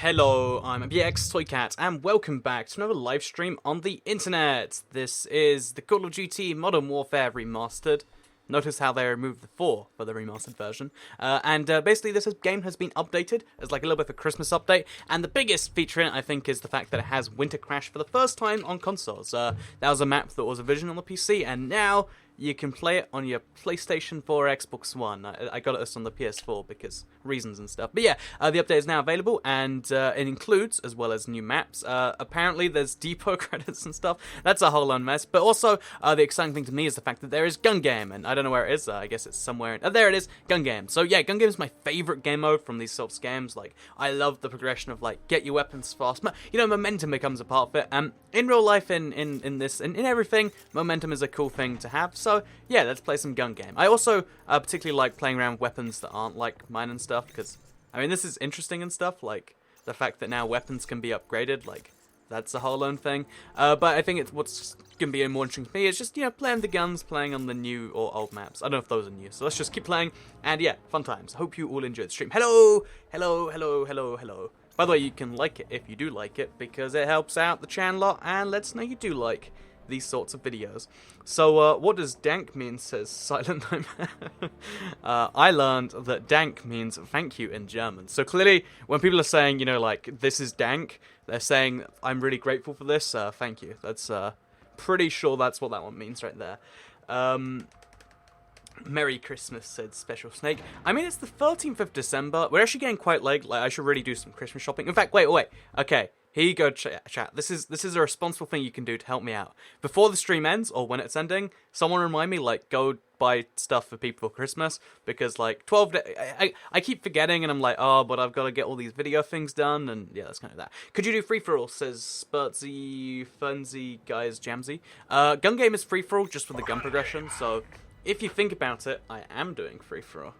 Hello, I'm BX Toycat, and welcome back to another live stream on the internet. This is the Call of Duty Modern Warfare Remastered. Notice how they removed the 4 for the remastered version. Basically this game has been updated as like a little bit of a Christmas update, and the biggest feature in it, I think, is the fact that it has Winter Crash for the first time on consoles. That was a map that was a vision on the PC, and now you can play it on your PlayStation 4 or Xbox One. I got it on the PS4 because reasons and stuff. But yeah, the update is now available, and it includes, as well as new maps. Apparently there's depot credits and stuff. That's a whole mess. But also, the exciting thing to me is the fact that there is Gun Game, and I don't know where it is. I guess it's somewhere. There it is, Gun Game. So yeah, Gun Game is my favorite game mode from these sorts of games. Like, I love the progression of like get your weapons fast. Momentum becomes a part of it. In real life, in this, in everything, momentum is a cool thing to have. So yeah, let's play some Gun Game. I also particularly like playing around with weapons that aren't like mine and stuff, because I mean this is interesting and stuff, like the fact that now weapons can be upgraded, like that's a whole own thing. But I think it's what's gonna be more interesting for me is just, playing the guns, playing on the new or old maps. I don't know if those are new, so let's just keep playing, and yeah, fun times. Hope you all enjoyed the stream. Hello. By the way, you can like it if you do like it, because it helps out the channel a lot and lets us know you do like these sorts of videos. So, what does dank mean, says Silent Nightmare. I learned that dank means thank you in German. So clearly, when people are saying, like, this is dank, they're saying, I'm really grateful for this, thank you. That's, pretty sure that's what that one means right there. Merry Christmas, said Special Snake. I mean, it's the 13th of December. We're actually getting quite late. Like, I should really do some Christmas shopping. In fact, wait. Okay. Here you go, chat. This is a responsible thing you can do to help me out. Before the stream ends, or when it's ending, someone remind me, like, go buy stuff for people for Christmas, because, like, 12 days, I keep forgetting, and I'm like, oh, but I've got to get all these video things done, and yeah, that's kind of that. Could you do free-for-all, says Spurtsy, Funsy, Guys, Jamsy. Gun Game is free-for-all, just with the gun progression, so if you think about it, I am doing free-for-all.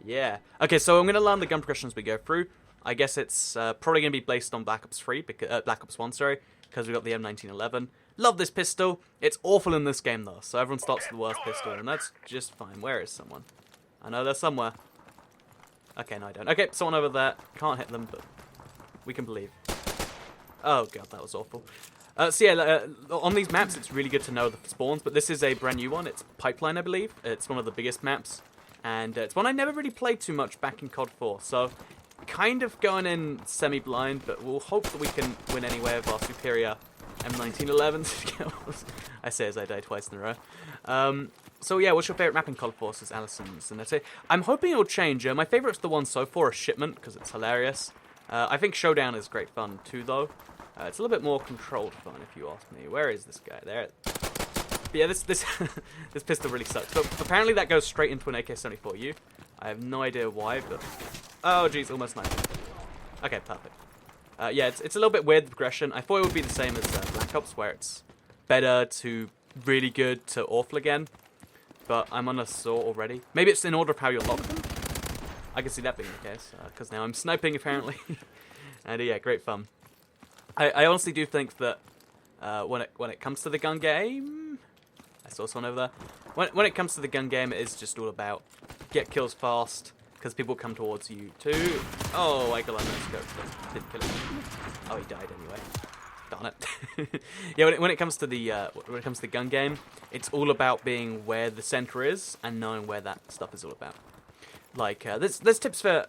Yeah. Okay, so I'm going to learn the gun progression as we go through. I guess it's probably going to be based on Black Ops 3, Black Ops 1, sorry, because we got the M1911. Love this pistol. It's awful in this game, though, so everyone starts with the worst pistol, and that's just fine. Where is someone? I know they're somewhere. Okay, no, I don't. Okay, someone over there. Can't hit them, but we can believe. Oh, God, that was awful. On these maps, it's really good to know the spawns, but this is a brand new one. It's Pipeline, I believe. It's one of the biggest maps, and it's one I never really played too much back in COD 4, so kind of going in semi-blind, but we'll hope that we can win anyway with our superior M1911 skills. I say as I die twice in a row. So yeah, what's your favourite map in COD 4, says Alison Zanetti? I'm hoping it'll change. My favourite's the one so far is Shipment, because it's hilarious. I think Showdown is great fun too, though. It's a little bit more controlled fun, if you ask me. Where is this guy? There. But yeah, this this pistol really sucks. But apparently that goes straight into an AK-74U. I have no idea why, but oh geez, almost 90. Okay, perfect. Yeah, it's a little bit weird, the progression. I thought it would be the same as Black Ops, where it's better to really good to awful again. But I'm on a saw already. Maybe it's in order of how you lock them? I can see that being the case, because now I'm sniping apparently. And yeah, great fun. I honestly do think that when it comes to the gun game, I saw someone over there. When it comes to the gun game, it is just all about get kills fast, because people come towards you too. Oh, I got on no scope. Didn't kill him. Oh, he died anyway. Darn it. Yeah, when it comes to the gun game, it's all about being where the center is and knowing where that stuff is all about. Like there's tips for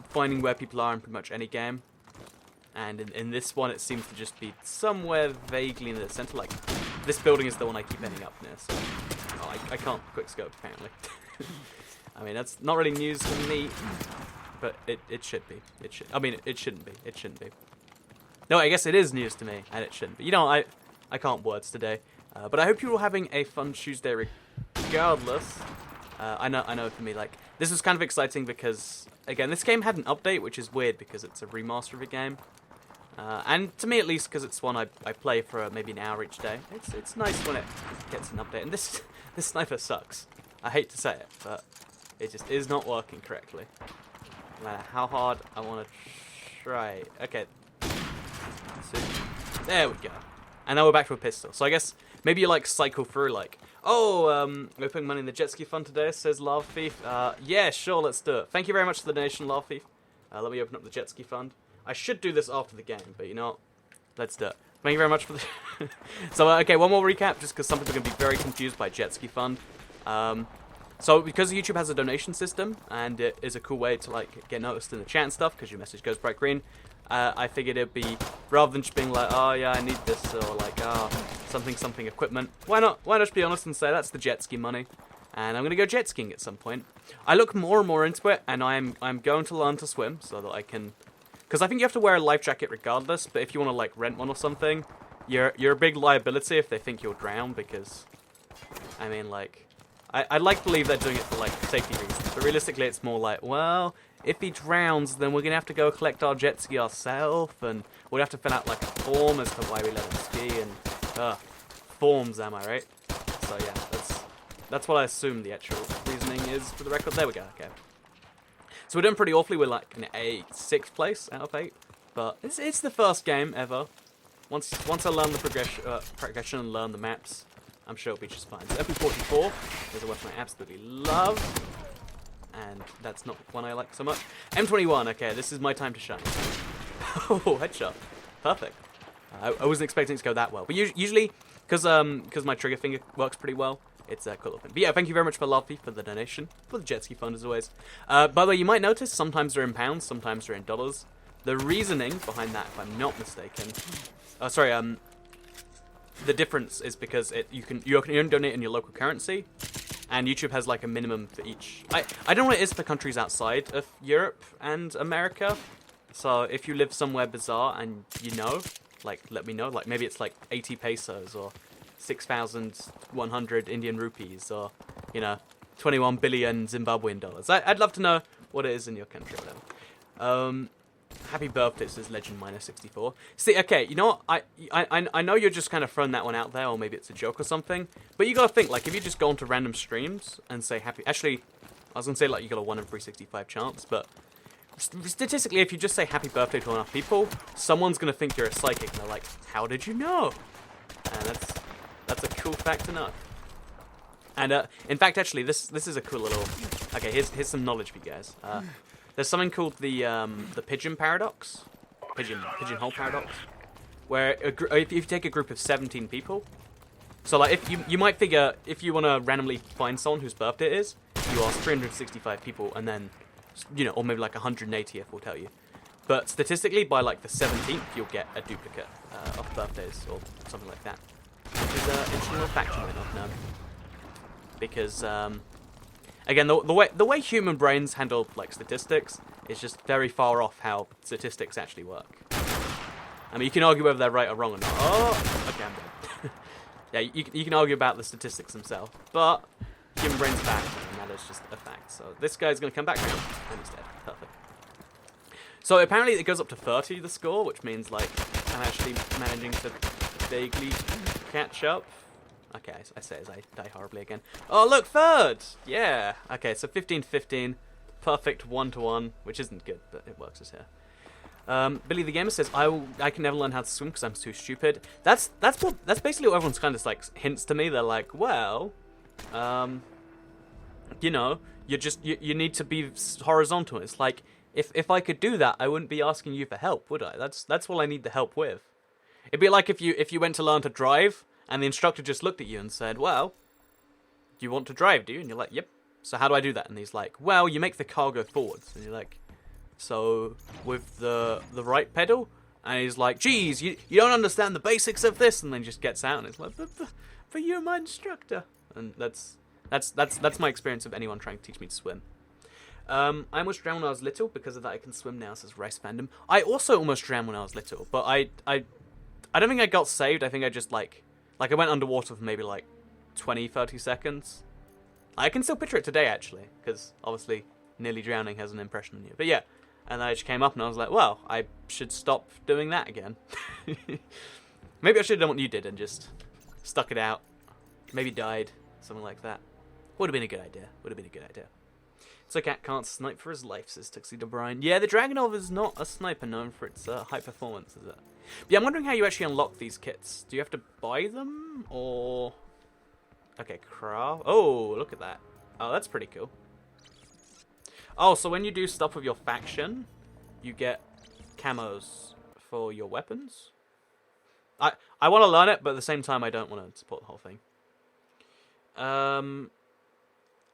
finding where people are in pretty much any game. And in this one, it seems to just be somewhere vaguely in the center. Like, this building is the one I keep ending up near. So, I can't quick scope, apparently. I mean, that's not really news to me, but it should be. It shouldn't be. It shouldn't be. No, I guess it is news to me, and it shouldn't be. I can't words today. But I hope you're all having a fun Tuesday regardless. I know for me, like, this was kind of exciting because, again, this game had an update, which is weird because it's a remaster of a game. And to me, at least, because it's one I play for maybe an hour each day. It's nice when it gets an update. And this sniper sucks. I hate to say it, but it just is not working correctly. No matter how hard I want to try. Okay. So, there we go. And now we're back to a pistol. So I guess maybe you like cycle through like, oh, we're putting money in the jet ski fund today, says Lava Thief. Yeah, sure, let's do it. Thank you very much for the donation, Lava Thief. Let me open up the jet ski fund. I should do this after the game, but you know what? Let's do it. Thank you very much for the... So, okay, one more recap, just because some people are going to be very confused by Jet Ski Fund. So, because YouTube has a donation system, and it is a cool way to, like, get noticed in the chat and stuff, because your message goes bright green, I figured it'd be, rather than just being like, oh, yeah, I need this, or like, oh, something equipment, why not just be honest and say, that's the jet ski money, and I'm going to go jet skiing at some point. I look more and more into it, and I'm going to learn to swim, so that I can... Because I think you have to wear a life jacket regardless, but if you want to, like, rent one or something, you're a big liability if they think you'll drown, because, I mean, like, I'd like to believe they're doing it for, like, safety reasons, but realistically it's more like, well, if he drowns, then we're going to have to go collect our jet ski ourselves, and we'll have to fill out, like, a form as to why we let him ski, and, forms, am I right? So, yeah, that's what I assume the actual reasoning is for the record. There we go, okay. So we're doing pretty awfully. We're like in a 6th place out of 8, but it's the first game ever. Once I learn the progression and learn the maps, I'm sure it'll be just fine. So MP44 is a weapon I absolutely love, and that's not one I like so much. M21, okay, this is my time to shine. Oh, headshot, perfect. I wasn't expecting it to go that well, but usually because my trigger finger works pretty well. It's a cool thing. But yeah, thank you very much for Lovey for the donation, for the jet ski fund as always. By the way, you might notice sometimes they're in pounds, sometimes they're in dollars. The reasoning behind that, if I'm not mistaken, the difference is because you can donate in your local currency, and YouTube has like a minimum for each. I don't know what it is for countries outside of Europe and America. So if you live somewhere bizarre and you know, like let me know. Like maybe it's like 80 pesos or 6,100 Indian rupees, or, you know, 21 billion Zimbabwean dollars. I'd love to know what it is in your country, whatever. Happy birthday, says Legend Miner 64. See, okay, you know what? I know you're just kind of throwing that one out there, or maybe it's a joke or something, but you gotta think, like, if you just go onto random streams and say happy... Actually, I was gonna say, like, you got a 1 in 365 chance, but statistically, if you just say happy birthday to enough people, someone's gonna think you're a psychic, and they're like, how did you know? And that's a cool fact to know. And in fact, actually, this is a cool little... Okay, here's some knowledge for you guys. There's something called the pigeon paradox, pigeonhole paradox, where if you take a group of 17 people, so like if you might figure if you want to randomly find someone whose birthday it is, you ask 365 people, and then or maybe like 180th will tell you. But statistically, by like the 17th, you'll get a duplicate of birthdays or something like that. Which is an interesting little fact you might not know. Because, again, the way human brains handle, like, statistics is just very far off how statistics actually work. I mean, you can argue whether they're right or wrong or not. Oh, okay, I'm dead. Yeah, you can argue about the statistics themselves, but human brain's back, and that is just a fact. So this guy's going to come back now, and he's dead. Perfect. So apparently it goes up to 30, the score, which means, like, I'm actually managing to vaguely catch up. Okay, I say as I die horribly again. Oh, look, 3rd! Yeah! Okay, so 15-15. Perfect 1-to-1, which isn't good, but it works as here. Billy the Gamer says, I can never learn how to swim because I'm too stupid. That's basically what everyone's kind of, like, hints to me. They're like, well, you know, you need to be horizontal. It's like, if I could do that, I wouldn't be asking you for help, would I? That's all I need the help with. It'd be like if you went to learn to drive, and the instructor just looked at you and said, well, do you want to drive, do you? And you're like, yep. So how do I do that? And he's like, well, you make the car go forwards. And you're like, so with the right pedal? And he's like, geez, you don't understand the basics of this. And then just gets out and it's like, but you're my instructor. And that's my experience of anyone trying to teach me to swim. I almost drowned when I was little. Because of that, I can swim now, says Rice Fandom. I also almost drowned when I was little. But I don't think I got saved. I think I just, like I went underwater for maybe, like, 20, 30 seconds. I can still picture it today, actually, because, obviously, nearly drowning has an impression on you. But, yeah, and then I just came up and I was like, well, I should stop doing that again. Maybe I should have done what you did and just stuck it out. Maybe died, something like that. Would have been a good idea. So Cat can't snipe for his life, says Tuxedo Brian. Yeah, the Dragonov is not a sniper known for its high performance, is it? But yeah, I'm wondering how you actually unlock these kits. Do you have to buy them, or... Okay, craft... Oh, look at that. Oh, that's pretty cool. Oh, so when you do stuff with your faction, you get camos for your weapons. I want to learn it, but at the same time, I don't want to support the whole thing.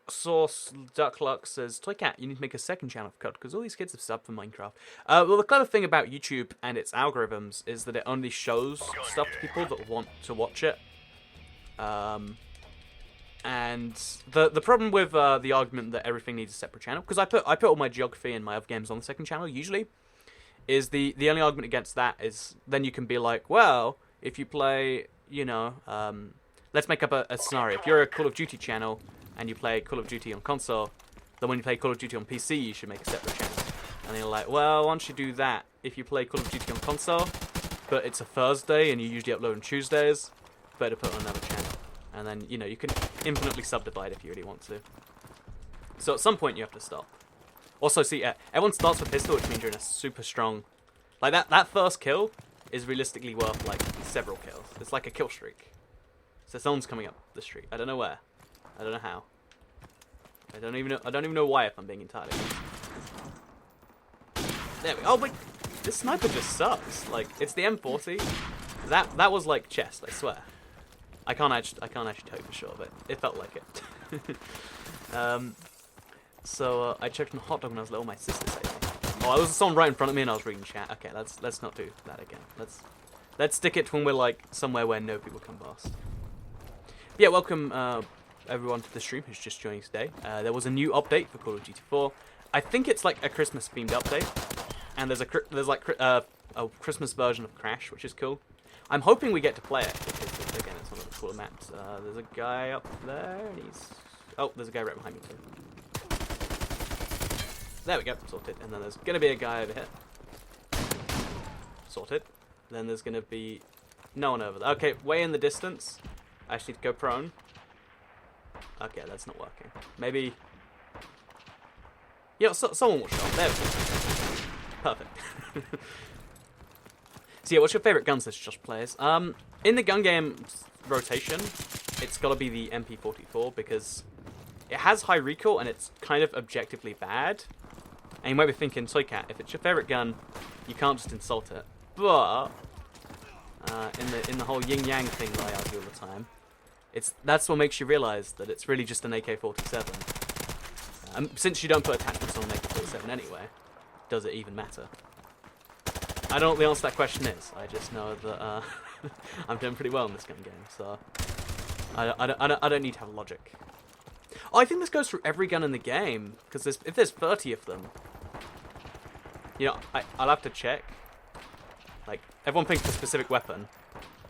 Source Duckluck says, Toy Cat, you need to make a second channel for COD, because all these kids have subbed for Minecraft. Well, the clever thing about YouTube and its algorithms is that it only shows stuff to people that want to watch it. And the problem with the argument that everything needs a separate channel, because I put all my geography and my other games on the second channel, usually, is the only argument against that is then you can be like, well, if you play, you know, let's make up a scenario. If you're a Call of Duty channel, and you play Call of Duty on console, then when you play Call of Duty on PC, you should make a separate channel. And you're like, well, once you do that, if you play Call of Duty on console, but it's a Thursday and you usually upload on Tuesdays, better put on another channel. And then, you know, you can infinitely subdivide if you really want to. So at some point you have to stop. Also, see, everyone starts with pistol, which means you're in a super strong... Like, that first kill is realistically worth, like, several kills. It's like a kill streak. So someone's coming up the street. I don't know where. I don't know how. I don't even know why, if I'm being entirely honest. There we go. Oh wait, this sniper just sucks. Like, it's the M40. That was like chest, I swear. I can't actually tell you for sure, but it felt like it. So I checked on hot dog when I was little. My sister said, "Oh, there was someone right in front of me, and I was reading chat." Okay, let's not do that again. Let's stick it to when we're like somewhere where no people come past. But yeah, welcome. Everyone to the stream who's just joining today. There was a new update for Call of Duty 4. I think it's like a Christmas themed update, and there's a Christmas version of Crash, which is cool. I'm hoping we get to play it because again, it's one of the cooler maps. There's a guy up there, and there's a guy right behind me too. There we go, sorted. And then there's gonna be a guy over here, sorted. Then there's gonna be no one over there. Okay, way in the distance. I just need to go prone. Okay, that's not working. Maybe... Yeah, someone will show up. There we go. Perfect. So yeah, what's your favourite guns that Josh plays? In the gun game rotation, it's got to be the MP44 because it has high recoil and it's kind of objectively bad. And you might be thinking, Toy Cat, if it's your favourite gun, you can't just insult it. But in the whole yin-yang thing that I argue all the time, that's what makes you realise that it's really just an AK-47. Since you don't put attachments on an AK-47 anyway, does it even matter? I don't know what the answer to that question is. I just know that I'm doing pretty well in this gun game, so I don't need to have logic. Oh, I think this goes through every gun in the game, because if there's 30 of them, you know, I'll have to check. Like, everyone thinks for a specific weapon,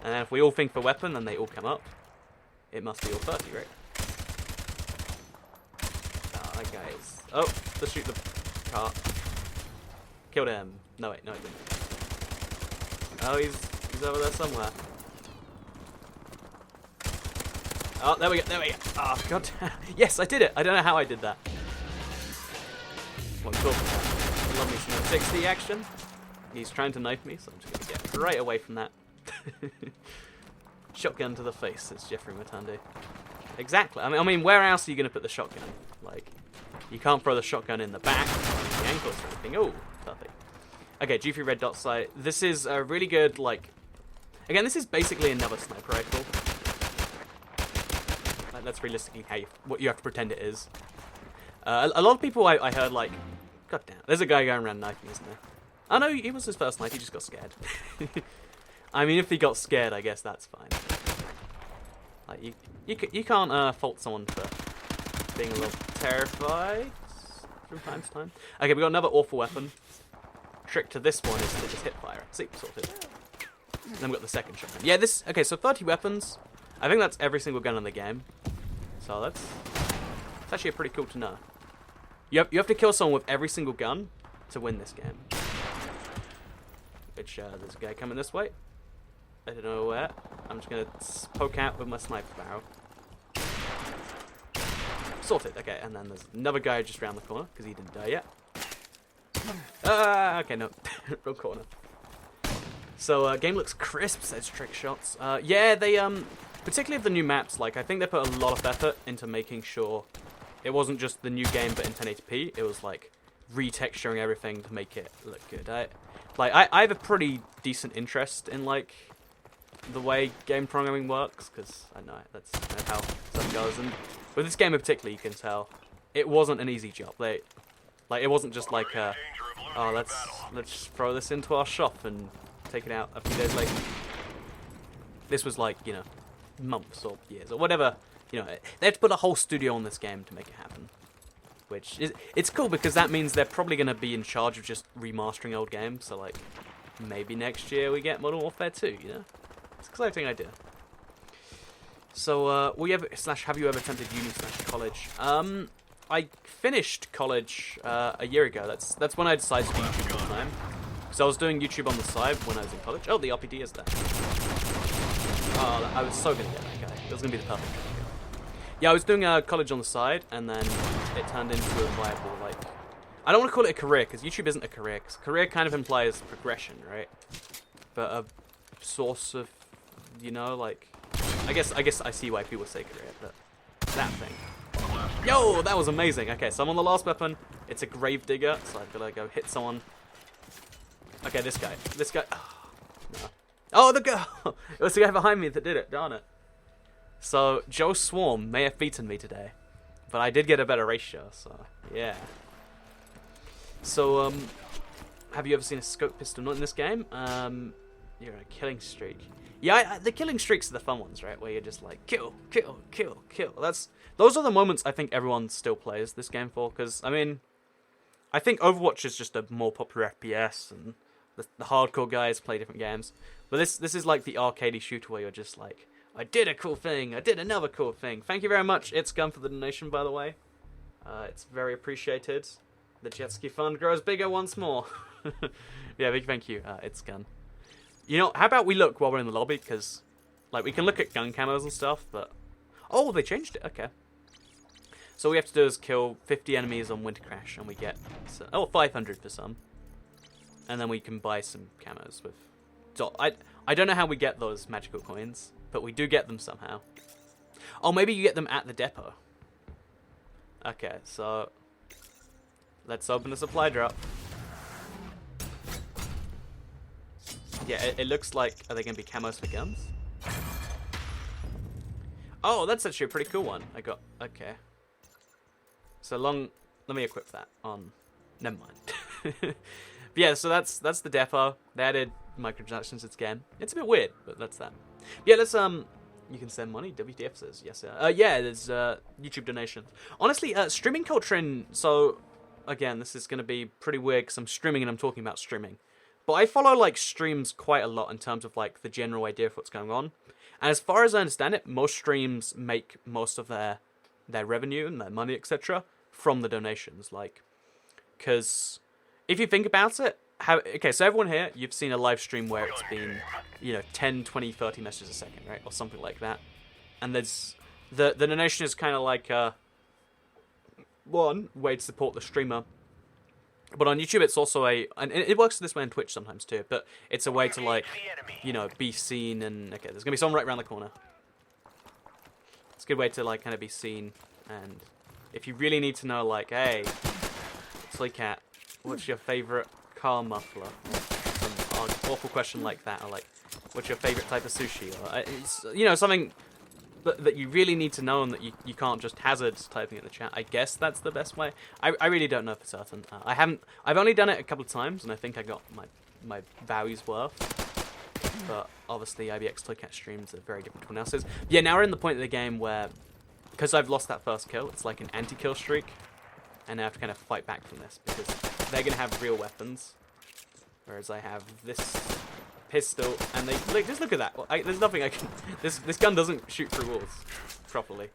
and then if we all think for weapon, then they all come up. It must be all 30, right? Oh, that guy is... Oh, let's shoot the car. Killed him. No, wait, no, he didn't. Oh, he's over there somewhere. Oh, there we go, there we go. Oh, God. Yes, I did it. I don't know how I did that. What I'm talking about. Love me some 60 action. He's trying to knife me, so I'm just going to get right away from that. Shotgun to the face, says Jeffrey Matandi. Exactly. I mean, where else are you going to put the shotgun? Like, you can't throw the shotgun in the back, or the ankles or anything. Oh, perfect. Okay, G3 Red Dot Sight. This is a really good, like... Again, this is basically another sniper rifle. Like, that's realistically what you have to pretend it is. A lot of people I heard, like... God damn, there's a guy going around knifing, isn't there? Oh no, he was his first knife, he just got scared. I mean, if he got scared, I guess that's fine. Like, you can't fault someone for being a little terrified from time to time. Okay, we got another awful weapon. Trick to this one is to just hip fire. See, sorted. Then we got the second shotgun. Yeah, this... Okay, so 30 weapons. I think that's every single gun in the game. So that's actually pretty cool to know. You have to kill someone with every single gun to win this game. Which, there's a guy coming this way. I don't know where. I'm just gonna poke out with my sniper barrel. Sorted. Okay, and then there's another guy just around the corner, because he didn't die yet. Okay, no. Wrong corner. So, game looks crisp, says Trick Shots. Yeah, they, particularly of the new maps, like, I think they put a lot of effort into making sure it wasn't just the new game, but in 1080p. It was, like, retexturing everything to make it look good. I have a pretty decent interest in like the way game programming works, because I know that's kind of how stuff goes. And with this game in particular, you can tell it wasn't an easy job. Like it wasn't just like oh, let's throw this into our shop and take it out a few days later. This was like, you know, months or years or whatever. You know, they had to put a whole studio on this game to make it happen. Which is, it's cool because that means they're probably going to be in charge of just remastering old games. So like, maybe next year we get Modern Warfare 2, you know? It's an exciting idea. So, have you ever attempted uni/college? I finished college a year ago. That's when I decided to do YouTube full time. So I was doing YouTube on the side when I was in college. Oh, the RPD is there. Oh, I was so gonna get that guy. It was gonna be the perfect guy. Yeah, I was doing college on the side, and then it turned into a viable, like, I don't want to call it a career, because YouTube isn't a career, because career kind of implies progression, right? But a source of, you know, like, I guess I see why people say career, but that thing. Yo, that was amazing. Okay, so I'm on the last weapon. It's a grave digger, so I've got to go hit someone. Okay, this guy. Oh, no. Oh, the girl! It was the guy behind me that did it, darn it. So, Joe Swarm may have beaten me today, but I did get a better ratio, so, yeah. So, have you ever seen a scope pistol not in this game? You're on a killing streak. Yeah, the killing streaks are the fun ones, right? Where you're just like, kill, kill, kill, kill. Those are the moments I think everyone still plays this game for, because, I mean, I think Overwatch is just a more popular FPS, and the hardcore guys play different games. But this is like the arcadey shooter where you're just like, I did a cool thing. I did another cool thing. Thank you very much, It's Gun, for the donation, by the way. It's very appreciated. The jet ski fund grows bigger once more. Yeah, big thank you, It's Gun. You know, how about we look while we're in the lobby? Because, like, we can look at gun camos and stuff, but... Oh, they changed it. Okay. So all we have to do is kill 50 enemies on Winter Crash, and we get... 500 for some. And then we can buy some camos with... I don't know how we get those magical coins, but we do get them somehow. Oh, maybe you get them at the depot. Okay, so... Let's open the supply drop. Yeah, it looks like... Are they going to be camos for guns? Oh, that's actually a pretty cool one. I got... Okay. So long... Let me equip that on... Never mind. But yeah, so that's the depot. They added microtransactions to this game. It's a bit weird, but that's that. Yeah, let's... You can send money. WTF says yes. Yeah, there's YouTube donations. Honestly, streaming culture in... So, again, this is going to be pretty weird because I'm streaming and I'm talking about streaming. But I follow, like, streams quite a lot in terms of, like, the general idea of what's going on. And as far as I understand it, most streams make most of their revenue and their money, etc., from the donations. Like, because if you think about it, okay, so everyone here, you've seen a live stream where it's been, you know, 10, 20, 30 messages a second, right? Or something like that. And there's, the donation is kind of like, one way to support the streamer. But on YouTube, it's also and it works this way on Twitch sometimes too, but it's a way to, like, you know, be seen and, okay, there's going to be someone right around the corner. It's a good way to, like, kind of be seen, and if you really need to know, like, hey, Toy Cat, what's your favourite car muffler? Some awful question like that, or like, what's your favourite type of sushi? Or, it's, you know, something that you really need to know and that you can't just hazard typing in the chat. I guess that's the best way. I really don't know for certain. I've only done it a couple of times, and I think I got my values worth. But obviously, IBX Toycat streams are very different to anyone else's. Yeah, now we're in the point of the game where, because I've lost that first kill, it's like an anti-kill streak, and I have to kind of fight back from this because they're gonna have real weapons, whereas I have this pistol, and they just look at that. There's nothing I can. This gun doesn't shoot through walls properly.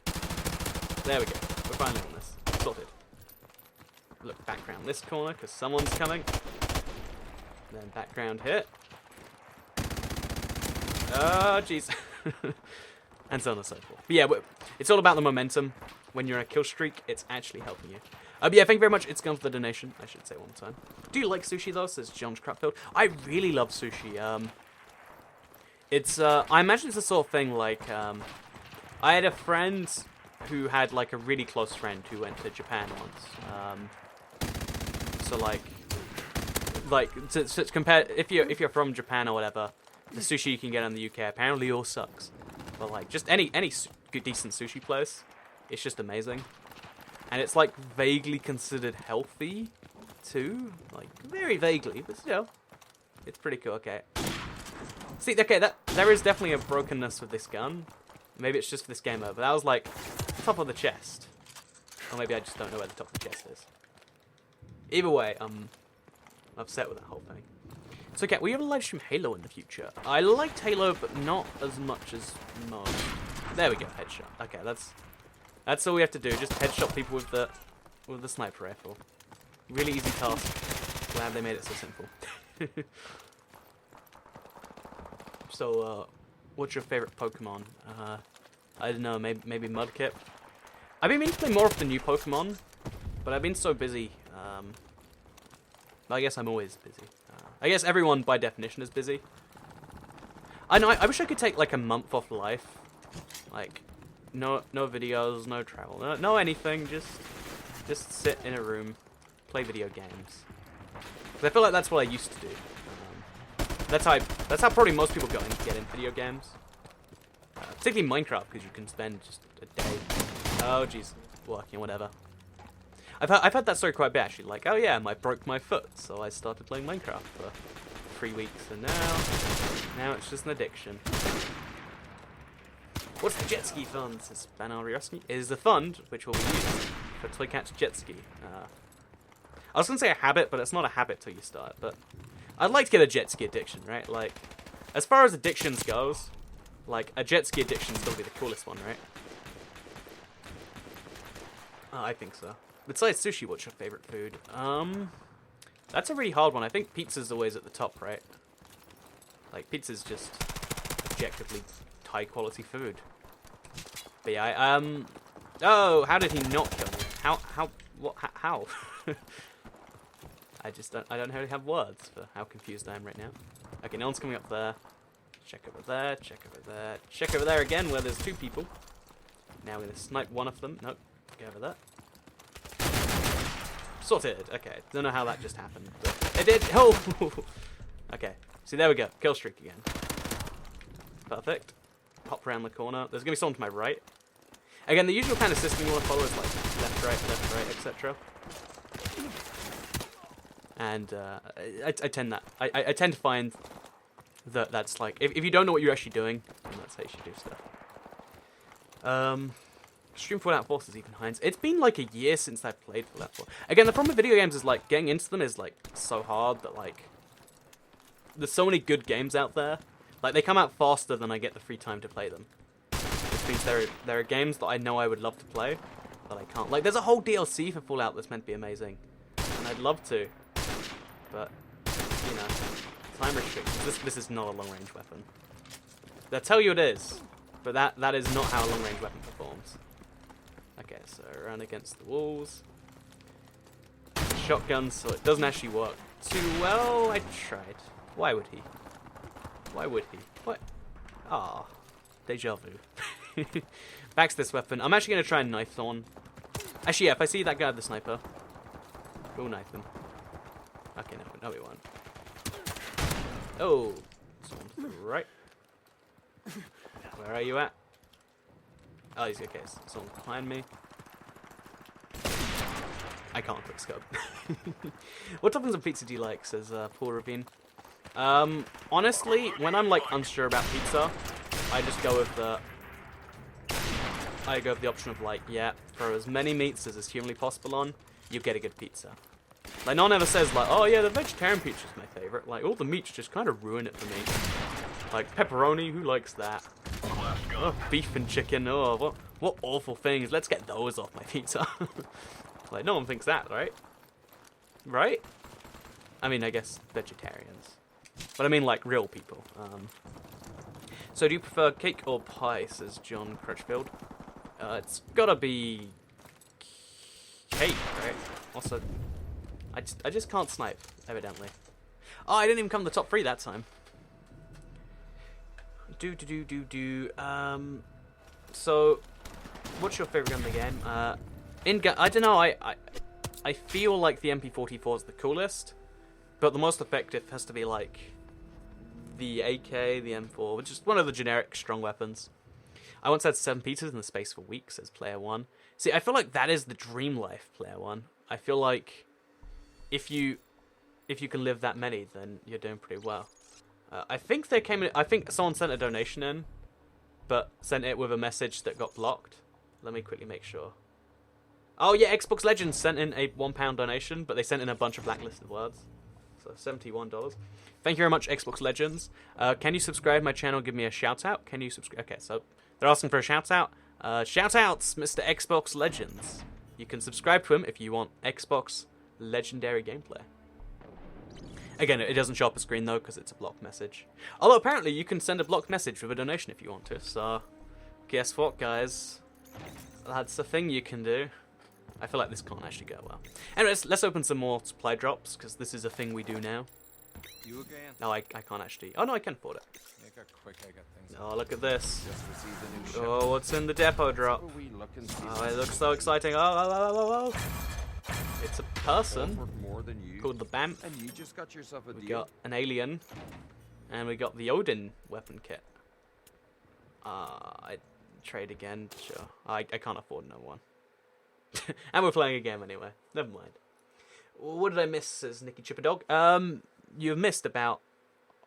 There we go. We're finally on this. Sorted. Look, background this corner because someone's coming. Then background here. Oh, jeez. And so on and so forth. But yeah, it's all about the momentum. When you're on a kill streak, it's actually helping you. But yeah, thank you very much. It's gone for the donation. I should say one more time. Do you like sushi though? Says John Crapfield. I really love sushi. It's I imagine it's the sort of thing like I had a friend who had like a really close friend who went to Japan once. So like to compare, if you're from Japan or whatever, the sushi you can get in the UK apparently all sucks. But like just any good decent sushi place, it's just amazing. And it's like vaguely considered healthy too, like very vaguely, but still, it's pretty cool. Okay. See, okay, there is definitely a brokenness with this gun. Maybe it's just for this game mode, but that was like top of the chest. Or maybe I just don't know where the top of the chest is. Either way, I'm upset with that whole thing. So okay, we have a live stream Halo in the future. I liked Halo, but not as much as most. There we go, headshot. Okay, that's all we have to do. Just headshot people with the sniper rifle. Really easy task. Glad they made it so simple. So, what's your favorite Pokemon? I don't know, maybe Mudkip. I've been meaning to play more of the new Pokemon, but I've been so busy. I guess I'm always busy. I guess everyone, by definition, is busy. I know, I wish I could take, like, a month off life. Like, no videos, no travel, no anything, just sit in a room, play video games. 'Cause I feel like that's what I used to do. That's how probably most people get in video games. Particularly Minecraft, because you can spend just a day. Oh jeez, working, whatever. I've had that story quite a bit actually. Like, oh yeah, I broke my foot, so I started playing Minecraft for 3 weeks, and now it's just an addiction. What's the jet ski fund? Says Banariosky. It is the fund which will be used for Toycat's jet ski. I was gonna say a habit, but it's not a habit till you start. But I'd like to get a jet ski addiction, right? Like, as far as addictions goes, like, a jet ski addiction's gotta be the coolest one, right? Oh, I think so. Besides sushi, what's your favorite food? That's a really hard one. I think pizza's always at the top, right? Like, pizza's just objectively high quality food. But yeah, oh, how did he not kill me? How? I don't really have words for how confused I am right now. Okay, no one's coming up there. Check over there, check over there, check over there again where there's 2 people. Now I'm gonna snipe one of them. Nope, go over there. Sorted. Okay, don't know how that just happened, but it did. Oh! Okay, see, there we go. Kill streak again. Perfect. Pop around the corner. There's gonna be someone to my right. Again, the usual kind of system you want to follow is like left, right, etc. And I tend to find that that's like, if you don't know what you're actually doing, then that's how you should do stuff. Stream Fallout 4 says even Heinz. It's been like a year since I played Fallout 4. Again, the problem with video games is like getting into them is like so hard that like there's so many good games out there. Like they come out faster than I get the free time to play them. Which means there are games that I know I would love to play, but I can't. Like there's a whole DLC for Fallout that's meant to be amazing, and I'd love to, but you know, time restrictions. This is not a long range weapon. They'll tell you it is, but that is not how a long range weapon performs. Okay, so run against the walls. Shotgun, so it doesn't actually work too well. I tried. Why would he? Why would he? What? Ah, deja vu. Back to this weapon. I'm actually going to try and knife someone. Actually, yeah, if I see that guy with the sniper, we'll knife him. Okay, no, we won't. Oh, someone to the right. Where are you at? Oh, he's okay. Someone behind me. I can't quick scope. What toppings of pizza do you like? Says Paul Ravine. Honestly, when I'm like unsure about pizza, I just go with the option of like, yeah, throw as many meats as is humanly possible on, you get a good pizza. Like no one ever says like, oh yeah, the vegetarian pizza is my favorite. Like all the meats just kind of ruin it for me. Like pepperoni, who likes that? Oh, beef and chicken, oh, what awful things. Let's get those off my pizza. Like, no one thinks that, right? Right? I mean, I guess vegetarians. But I mean, like, real people. So do you prefer cake or pie, says John Crutchfield? It's gotta be cake, right? Also, I just can't snipe, evidently. Oh, I didn't even come to the top 3 that time. So, what's your favorite gun in the game? I don't know. I feel like the MP44 is the coolest, but the most effective has to be like the AK, the M4, which is one of the generic strong weapons. I once had 7 pizzas in the space for weeks, says Player 1. See, I feel like that is the dream life, Player 1. I feel like if you can live that many, then you're doing pretty well. I think someone sent a donation in, but sent it with a message that got blocked. Let me quickly make sure. Oh yeah, Xbox Legends sent in a £1 donation, but they sent in a bunch of blacklisted words. So $71. Thank you very much, Xbox Legends. Can you subscribe to my channel? Give me a shout out. Can you subscribe? Okay, so they're asking for a shout out. Shout outs, Mr. Xbox Legends. You can subscribe to him if you want Xbox legendary gameplay. Again, it doesn't show up a screen though because it's a blocked message. Although apparently you can send a blocked message with a donation if you want to. So guess what, guys? That's a thing you can do. I feel like this can't actually go well. Anyways, let's open some more supply drops because this is a thing we do now. You again? No, I can't actually. Oh no, I can afford it. Make it quick, I got things. Oh, look at this. Just received a new ship. Oh, what's in the depot drop? Oh, it looks so exciting. Oh. It's a person More than you. called the BAMF. And you just got yourself a We deal. got an alien. And we got the Odin weapon kit. I'd trade again. Sure. I can't afford no one. And we're playing a game anyway. Never mind. What did I miss, says Nicky Chipperdog? You've missed about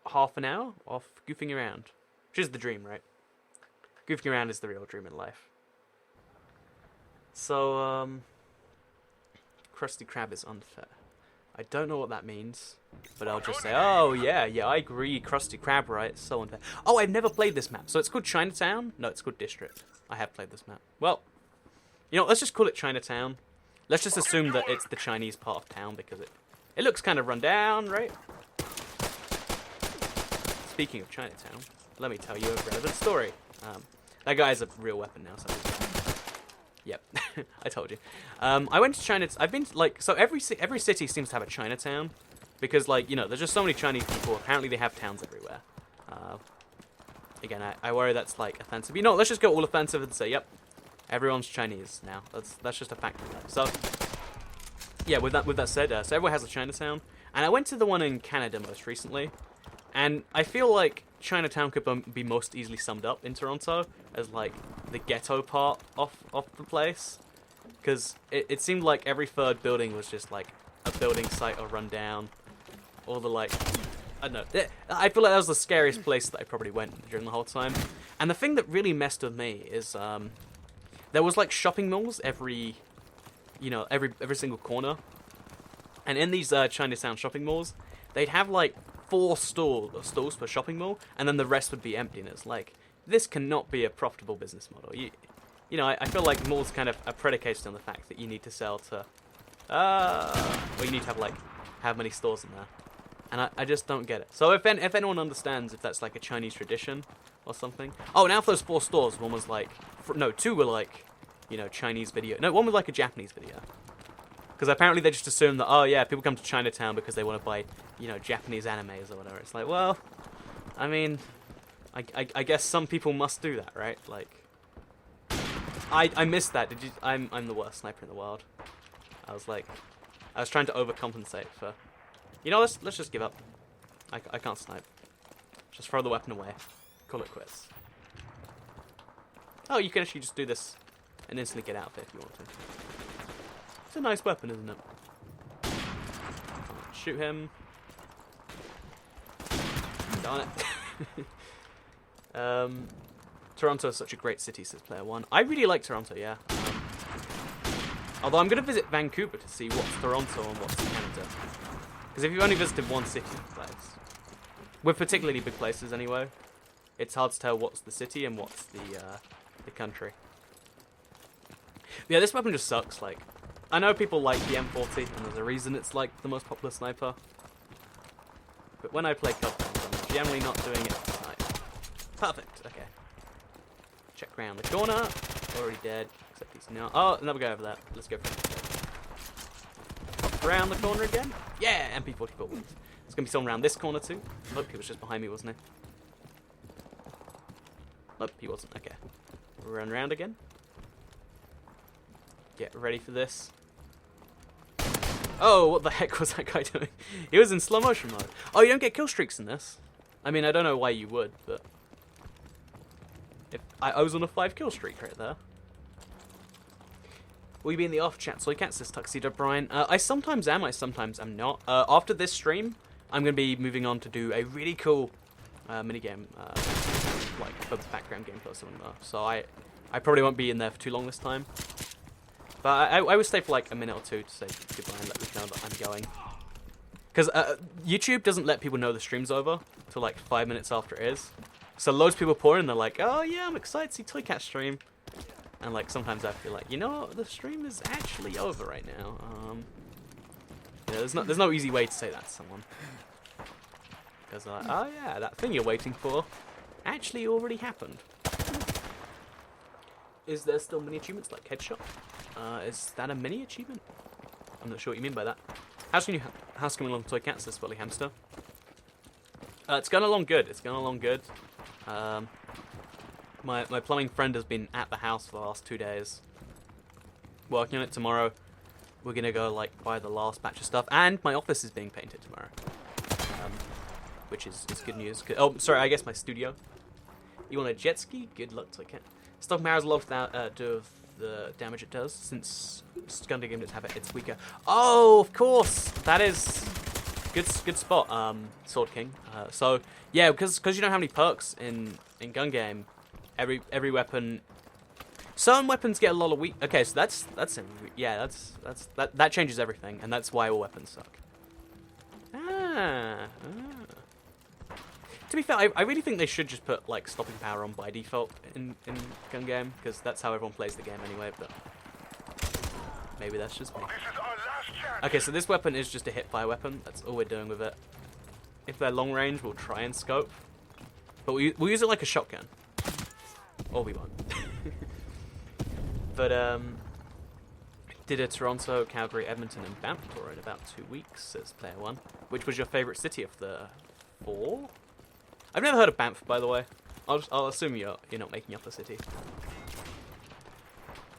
half an hour of goofing around. Which is the dream, right? Goofing around is the real dream in life. So, Krusty Krab is unfair. I don't know what that means, but I'll just say, oh yeah, I agree, Krusty Krab, right? It's so unfair. Oh, I've never played this map. So it's called Chinatown? No, it's called District. I have played this map. Well, you know, let's just call it Chinatown. Let's just assume that it's the Chinese part of town because it looks kind of run down, right? Speaking of Chinatown, let me tell you a relevant story. That guy has a real weapon now, so... Yep, I told you. I went to China. I've been to, like, so every city seems to have a Chinatown, because like, you know, there's just so many Chinese people. Apparently they have towns everywhere. Again, I worry that's like offensive. You know, let's just go all offensive and say, yep, everyone's Chinese now. That's just a fact of life. So yeah, with that said, so everyone has a Chinatown, and I went to the one in Canada most recently, and I feel like Chinatown could be most easily summed up in Toronto as like the ghetto part of the place, because it seemed like every third building was just like a building site or run down, or the like, I don't know. I feel like that was the scariest place that I probably went during the whole time. And the thing that really messed with me is there was like shopping malls every single corner, and in these Chinatown shopping malls, they'd have like 4 stalls per shopping mall, and then the rest would be empty. And it's like, this cannot be a profitable business model. You know, I feel like malls kind of are predicated on the fact that you need to sell to, or you need to have like how many stores in there, and I just don't get it. So if anyone understands if that's like a Chinese tradition or something. Oh, now for those 4 stores, one was like, no, 2 were like, you know, Chinese video. No, one was like a Japanese video. Because apparently they just assume that, oh yeah, people come to Chinatown because they want to buy, you know, Japanese animes or whatever. It's like, well, I mean, I guess some people must do that, right? Like, I missed that. I'm the worst sniper in the world. I was trying to overcompensate for, you know, let's just give up. I can't snipe. Just throw the weapon away. Call it quits. Oh, you can actually just do this and instantly get out of it if you want to. It's a nice weapon, isn't it? Shoot him. Darn it. Toronto is such a great city, says Player 1. I really like Toronto, yeah. Although I'm going to visit Vancouver to see what's Toronto and what's Canada. Because if you've only visited one city, with particularly big places anyway, it's hard to tell what's the city and what's the country. Yeah, this weapon just sucks, like... I know people like the M40, and there's a reason it's like the most popular sniper. But when I play Cub, I'm generally not doing it to snipe. Perfect, okay. Check around the corner. Already dead, except he's not. Oh, another guy over there. Let's go for it. Pop around the corner again. Yeah, MP44 wins. There's gonna be someone around this corner too. Nope, he was just behind me, wasn't he? Nope, he wasn't. Okay. Run around again. Get ready for this. Oh, what the heck was that guy doing? He was in slow motion mode. Oh, you don't get kill streaks in this. I mean, I don't know why you would, but if I was on a 5 kill streak right there. Will you be in the off chat? So I can't says Tuxedo Brian. I sometimes am, I sometimes am not. After this stream, I'm gonna be moving on to do a really cool minigame, like for background gameplay or something. So I probably won't be in there for too long this time. But I would stay for like a minute or two to say goodbye and let people know that I'm going. Because YouTube doesn't let people know the stream's over till like 5 minutes after it is. So loads of people pour in, they're like, oh yeah, I'm excited to see Toy Cat stream. And like sometimes I feel like, you know, the stream is actually over right now. Yeah, there's no easy way to say that to someone. Because they're like, oh yeah, that thing you're waiting for actually already happened. Is there still mini achievements like headshot? Is that a mini achievement? I'm not sure what you mean by that. How's coming along, Toy Cats, this Willy Hamster? It's going along good. It's going along good. My plumbing friend has been at the house for the last 2 days. Working on it tomorrow. We're gonna go like buy the last batch of stuff, and my office is being painted tomorrow, which is good news. Oh, sorry, I guess my studio. You want a jet ski? Good luck, Toy Cat. Stock Marrow's a lot to do with the damage it does, since Gundy Game does have it. It's weaker. Oh, of course, that is good spot. Sword King. So yeah, because you don't have any perks in Gun Game. Every weapon, certain weapons get a lot of weak. Okay, so that changes everything, and that's why all weapons suck. To be fair, I really think they should just put like stopping power on by default in Gun Game, because that's how everyone plays the game anyway. But maybe that's just me. Okay, so this weapon is just a hip fire weapon. That's all we're doing with it. If they're long range, we'll try and scope, but we'll use it like a shotgun. Or we won't. But, did a Toronto, Calgary, Edmonton, and Banff tour in about 2 weeks, says Player One. Which was your favourite city of the 4? I've never heard of Banff, by the way. I'll assume you're not making up a city.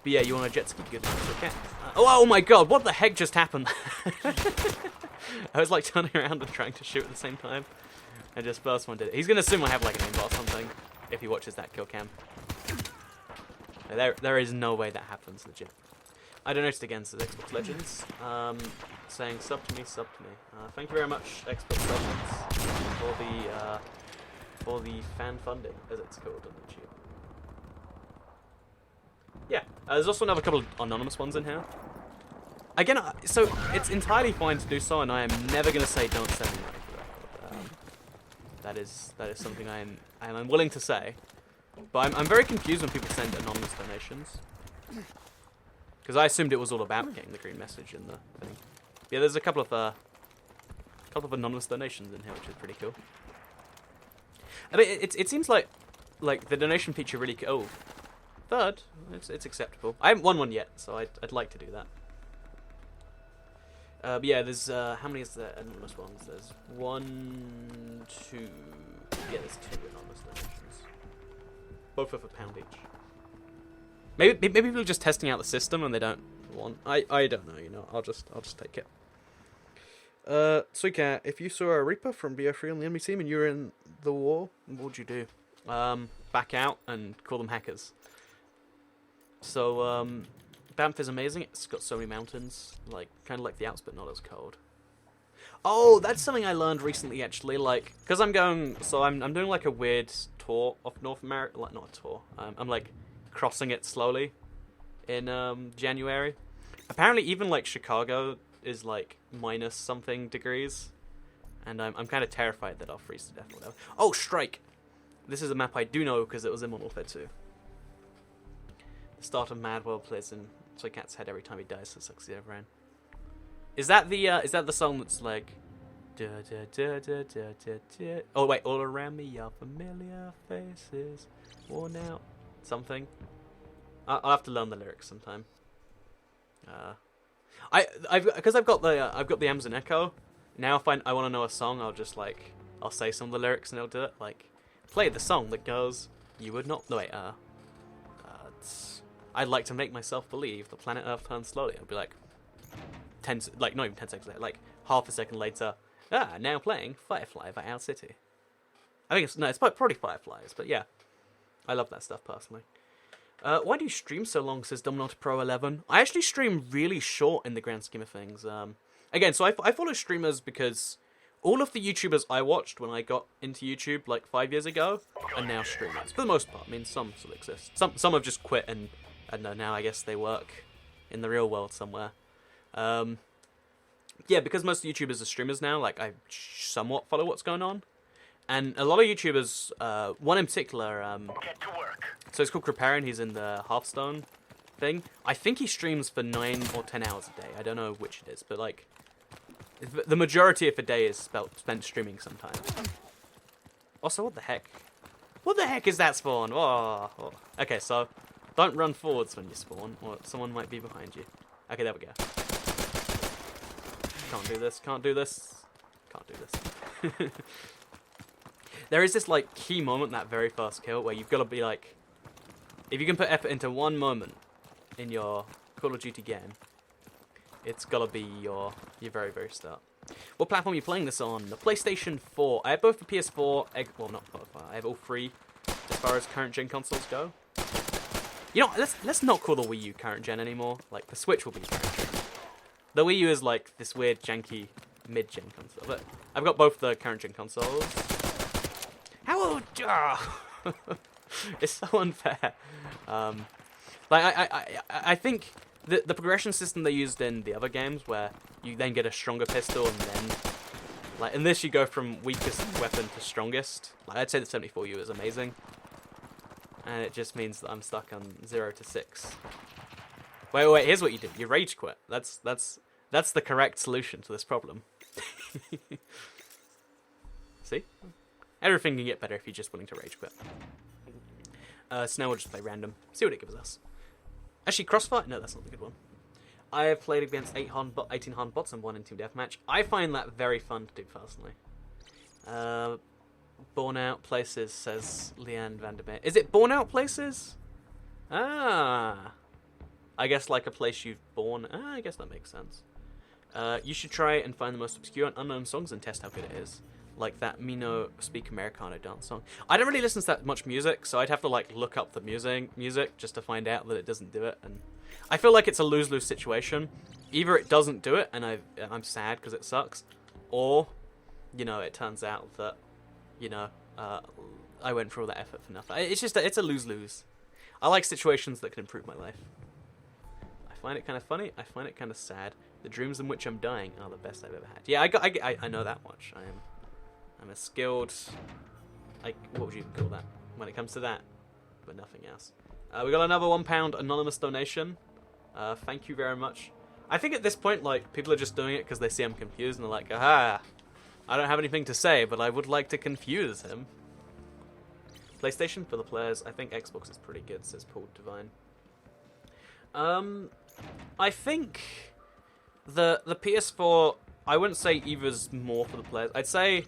But yeah, you want a jet ski? Good luck, okay. Oh my god, what the heck just happened? I was like turning around and trying to shoot at the same time. And just first one did it. He's gonna assume I have like an aimbot or something if he watches that kill cam. There is no way that happens, legit. I donated again to Xbox Legends, saying sub to me. Thank you very much, Xbox Legends, for the fan funding, as it's called on YouTube. Yeah, there's also another couple of anonymous ones in here. Again, so it's entirely fine to do so, and I am never going to say don't send me money for the record. That is something I am willing to say. But I'm very confused when people send anonymous donations. Because I assumed it was all about getting the green message in the thing. Yeah, there's a couple of anonymous donations in here, which is pretty cool. I mean, it seems like the donation feature really. Oh, third, it's acceptable. I haven't won one yet, so I'd like to do that. But yeah, there's how many is there anonymous ones? There's 1, 2. Yeah, there's 2 anonymous donations. Both of £1 each. Maybe people are just testing out the system and they don't want. I don't know. You know, I'll just take it. Suika, if you saw a Reaper from BO3 on the enemy team and you were in the war, what would you do? Back out and call them hackers. So Banff is amazing. It's got so many mountains, like kind of like the Alps, but not as cold. Oh, that's something I learned recently, actually. Like, because I'm doing like a weird tour of North America. Like, not a tour. I'm like crossing it slowly in January. Apparently, even like Chicago is like minus something degrees, and I'm kind of terrified that I'll freeze to death or whatever. Oh, Strike! This is a map I do know because it was in Modern Warfare 2. The start of Mad World plays in Toy Cat's head every time he dies, so it sucks the ever ran. Is that the song that's like da, da, da, da, da, da, da. Oh wait, all around me are familiar faces, worn out something. I'll have to learn the lyrics sometime. Because I've got the Amazon Echo. Now if I want to know a song, I'll say some of the lyrics and it'll do it. Like, play the song that goes, you would not. No wait. I'd like to make myself believe the planet Earth turns slowly. I'd be like, like not even 10 seconds later, like half a second later. Now playing Firefly by Owl City. I think it's probably Fireflies, but yeah, I love that stuff personally. Why do you stream so long? Says Dominator Pro 11. I actually stream really short in the grand scheme of things. Again, so I follow streamers because all of the YouTubers I watched when I got into YouTube like 5 years ago are now streamers. For the most part. I mean, some still exist. Some have just quit and I don't know, now I guess they work in the real world somewhere. Yeah, because most YouTubers are streamers now, like I somewhat follow what's going on. And a lot of YouTubers, one in particular, Get to work. so it's called Creparin, he's in the Hearthstone thing. I think he streams for 9 or 10 hours a day. I don't know which it is, but like, the majority of a day is spent streaming sometimes. Also, what the heck? What the heck is that spawn? Oh. Okay, so don't run forwards when you spawn, or someone might be behind you. Okay, there we go. Can't do this, can't do this. Can't do this. There is this, like, key moment, that very first kill, where you've got to be, like... If you can put effort into one moment in your Call of Duty game, it's got to be your very, very start. What platform are you playing this on? The PlayStation 4. I have both the PS4... Well, not both. I have all three as far as current-gen consoles go. You know, let's not call the Wii U current-gen anymore. Like, the Switch will be current-gen. The Wii U is, like, this weird, janky, mid-gen console. But I've got both the current-gen consoles. How old? It's so unfair. Like I think the progression system they used in the other games, where you then get a stronger pistol and then, like in this, you go from weakest weapon to strongest. Like I'd say the 74U is amazing, and it just means that I'm stuck on 0 to 6. Wait. Here's what you do: you rage quit. That's the correct solution to this problem. See? Everything can get better if you're just willing to rage quit. So now we'll just play random. See what it gives us. Actually, Crossfire? No, that's not the good one. I have played against 18 hardened bots and won in Team Deathmatch. I find that very fun to do, personally. Born Out Places, says Leanne Vandermeer. Is it Born Out Places? Ah. I guess like a place you've born. I guess that makes sense. You should try and find the most obscure and unknown songs and test how good it is. Like that Mino Speak Americano dance song. I don't really listen to that much music, so I'd have to like look up the music just to find out that it doesn't do it. And I feel like it's a lose-lose situation. Either it doesn't do it, and I'm sad because it sucks, or you know it turns out that I went through all that effort for nothing. It's a lose-lose. I like situations that can improve my life. I find it kind of funny. I find it kind of sad. The dreams in which I'm dying are the best I've ever had. Yeah, I know that much. I'm a skilled, like, what would you call that when it comes to that? But nothing else. We got another £1 anonymous donation. Thank you very much. I think at this point, like, people are just doing it because they see I'm confused and they're like, aha, I don't have anything to say, but I would like to confuse him. PlayStation for the players. I think Xbox is pretty good, says Paul Divine. I think the PS4, I wouldn't say either's more for the players. I'd say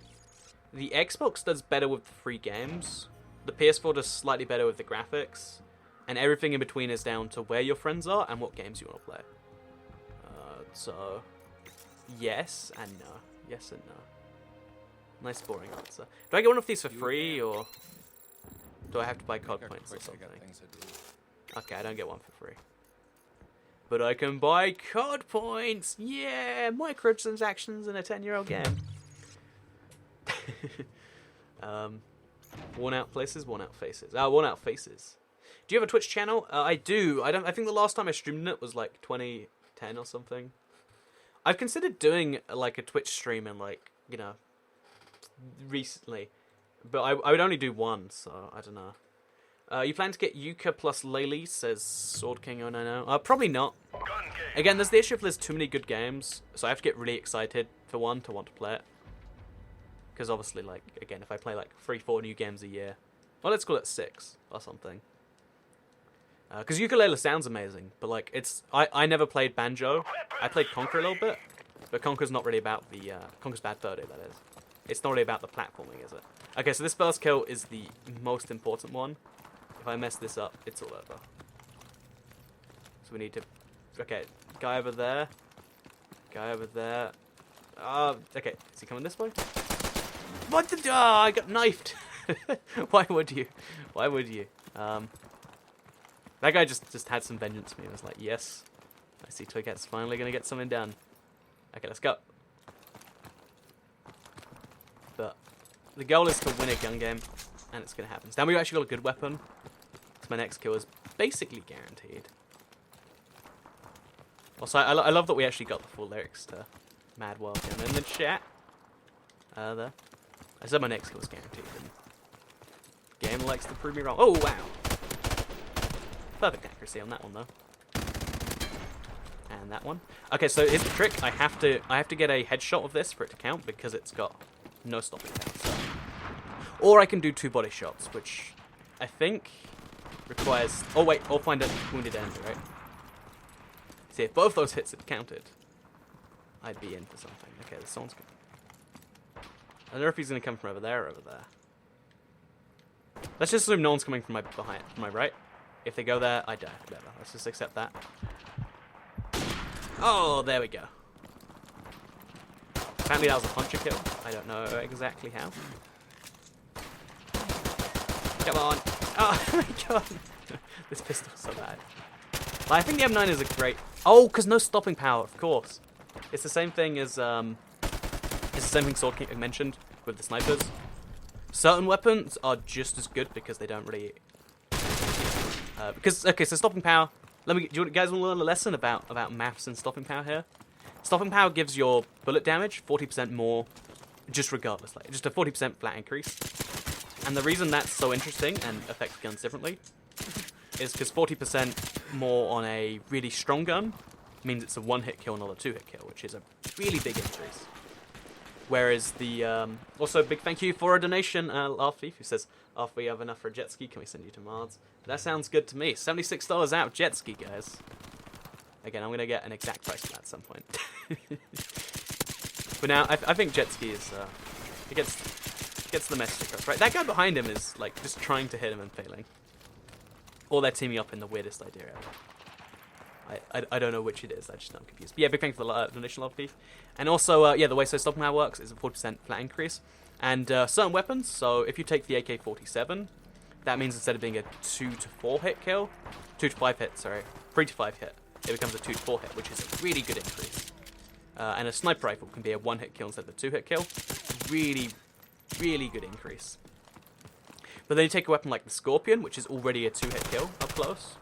the Xbox does better with the free games. The PS4 does slightly better with the graphics. And everything in between is down to where your friends are and what games you want to play. So, yes and no. Yes and no. Nice boring answer. Do I get one of these for free, or do I have to buy COD points or something? Okay, I don't get one for free. But I can buy COD points! Yeah! Microtransactions in a 10-year-old game. Worn out places, worn out faces. Worn out faces. Do you have a Twitch channel? I do. I think the last time I streamed it was like 2010 or something. I've considered doing like a Twitch stream in like, recently. But I would only do one, so I don't know. You plan to get Yuka plus Laylee, says Sword King 090. Probably not. Again, there's the issue if there's too many good games, so I have to get really excited for one to want to play it. Because obviously, like, again, if I play like 3-4 new games a year, well, let's call it 6 or something. Because ukulele sounds amazing, but like, I never played banjo. I played Conquer a little bit, but Conquer's not really about the, Conquer's Bad Fur Day, that is. It's not really about the platforming, is it? Okay, so this first kill is the most important one. If I mess this up, it's all over. So we need to, okay, guy over there. Guy over there. Okay. Is he coming this way? What the? I got knifed. Why would you? Why would you? That guy just had some vengeance for me. I was like, yes. I see Twighat's finally gonna get something done. Okay, let's go. But the goal is to win a gun game, and it's gonna happen. So now we've actually got a good weapon. So my next kill is basically guaranteed. Also, I love that we actually got the full lyrics to Mad World Gun in the chat. There. I said my next kill was guaranteed, and the game likes to prove me wrong. Oh, wow. Perfect accuracy on that one, though. And that one. Okay, so here's the trick. I have to get a headshot of this for it to count, because it's got no stopping power. So. Or I can do 2 body shots, which I think requires... Oh, wait, I'll find a wounded enemy, right? See, if both those hits had counted, I'd be in for something. Okay, this someone's good. I don't know if he's going to come from over there or over there. Let's just assume no one's coming from my behind, from my right. If they go there, I die. Whatever. Let's just accept that. Oh, there we go. Apparently that was a puncher kill. I don't know exactly how. Come on. Oh my god. This pistol's so bad. But I think the M9 is a great... Oh, because no stopping power, of course. It's the same thing as... It's the same thing Sword King mentioned with the snipers. Certain weapons are just as good because they don't really... okay, so stopping power... Do you guys want to learn a lesson about maths and stopping power here? Stopping power gives your bullet damage 40% more, just regardless, like just a 40% flat increase. And the reason that's so interesting and affects guns differently is because 40% more on a really strong gun means it's a 1-hit kill, not a 2-hit kill, which is a really big increase. Whereas the also big thank you for a donation, Arfie, who says, "After we have enough for a jet ski, can we send you to Mars?" That sounds good to me. $76 out jet ski, guys. Again, I'm gonna get an exact price for that at some point. But now, I think jet ski is it gets the message across, right? That guy behind him is like just trying to hit him and failing, or they're teaming up in the weirdest idea ever. I don't know which it is. I just know I'm confused. But yeah, big thanks for the donation, LP. And also, yeah, the way so stopping power works is a 40% flat increase. And certain weapons, so if you take the AK-47, that means instead of being a 2 to 4 hit kill, 2 to 5 hit, sorry, 3 to 5 hit, it becomes a 2 to 4 hit, which is a really good increase. And a sniper rifle can be a 1 hit kill instead of a 2 hit kill. Really, really good increase. But then you take a weapon like the Scorpion, which is already a 2 hit kill up close,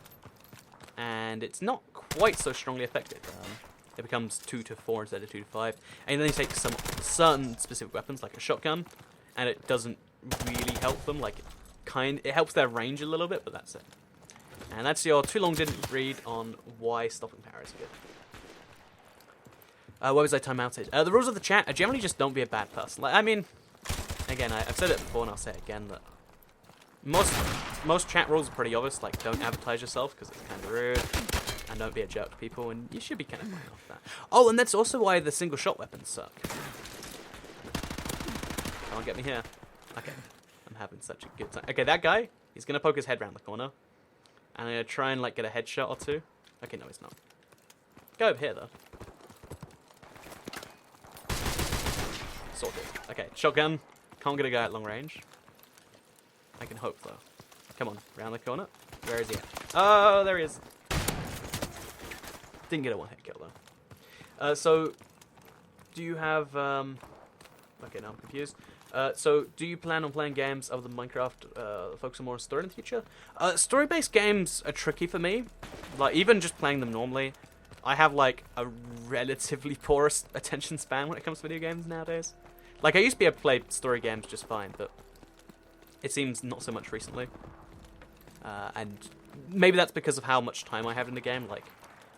and it's not quite so strongly affected. It becomes 2 to 4 instead of 2 to 5. And then you take some certain specific weapons like a shotgun, and it doesn't really help them. Like it helps their range a little bit, but that's it. And that's your too long didn't read on why stopping power is good. Where was I timeouted? The rules of the chat are generally just don't be a bad person. Like, I mean, again, I've said it before and I'll say it again, that most chat rules are pretty obvious, like don't advertise yourself because it's kind of rude, and don't be a jerk to people, and you should be kind of fine off that. Oh, and that's also why the single shot weapons suck. Can't get me here. Okay, I'm having such a good time. Okay, that guy, he's gonna poke his head around the corner, and I'm gonna try and like get a headshot or two. Okay, no, he's not. Go over here though. Sorted. Okay, shotgun. Can't get a guy at long range. I can hope though. Come on, round the corner. Where is he at? Oh, there he is. Didn't get a 1-hit kill though. So, do you have... Okay, now I'm confused. So, do you plan on playing games other than Minecraft, focusing more on story in the future? Story-based games are tricky for me. Like, even just playing them normally, I have like a relatively poor attention span when it comes to video games nowadays. Like, I used to be able to play story games just fine, but it seems not so much recently. And maybe that's because of how much time I have in the game. Like,